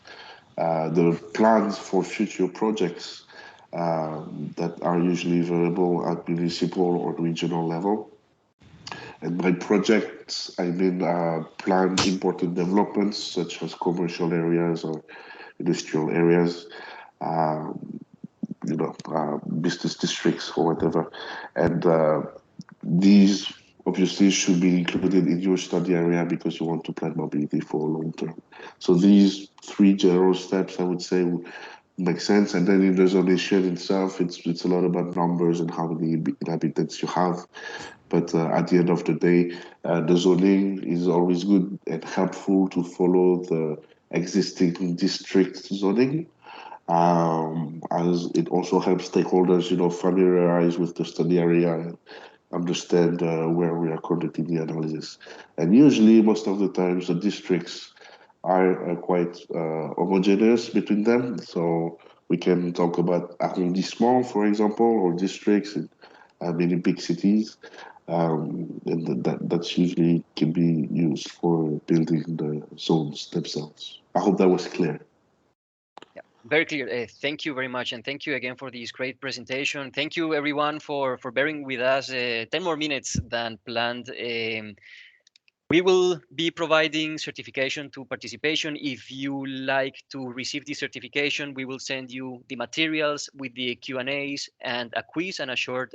the plans for future projects that are usually available at municipal or regional level. And by projects, I mean planned important developments such as commercial areas or industrial areas, business districts or whatever. And these obviously should be included in your study area because you want to plan mobility for long term. So these 3 general steps, I would say, make sense. And then in the zonation itself, it's a lot about numbers and how many inhabitants you have. But at the end of the day, the zoning is always good and helpful to follow the existing district zoning, as it also helps stakeholders, familiarize with the study area and understand where we are conducting the analysis. And usually, most of the times, the districts are quite homogeneous between them. So We can talk about arrondissement, for example, or districts in many big cities. And that's usually can be used for building the zones themselves. I hope that was clear. Yeah, very clear. Thank you very much, and thank you again for this great presentation. Thank you everyone for bearing with us 10 more minutes than planned. We will be providing certification to participation. If you like to receive this certification, we will send you the materials with the Q&As and a quiz and a short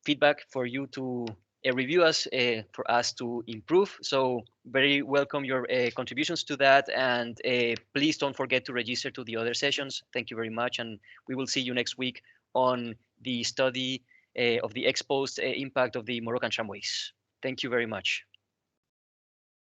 feedback for you to review us, for us to improve. So very welcome your contributions to that. And please don't forget to register to the other sessions. Thank you very much. And we will see you next week on the study of the ex post impact of the Moroccan tramways. Thank you very much.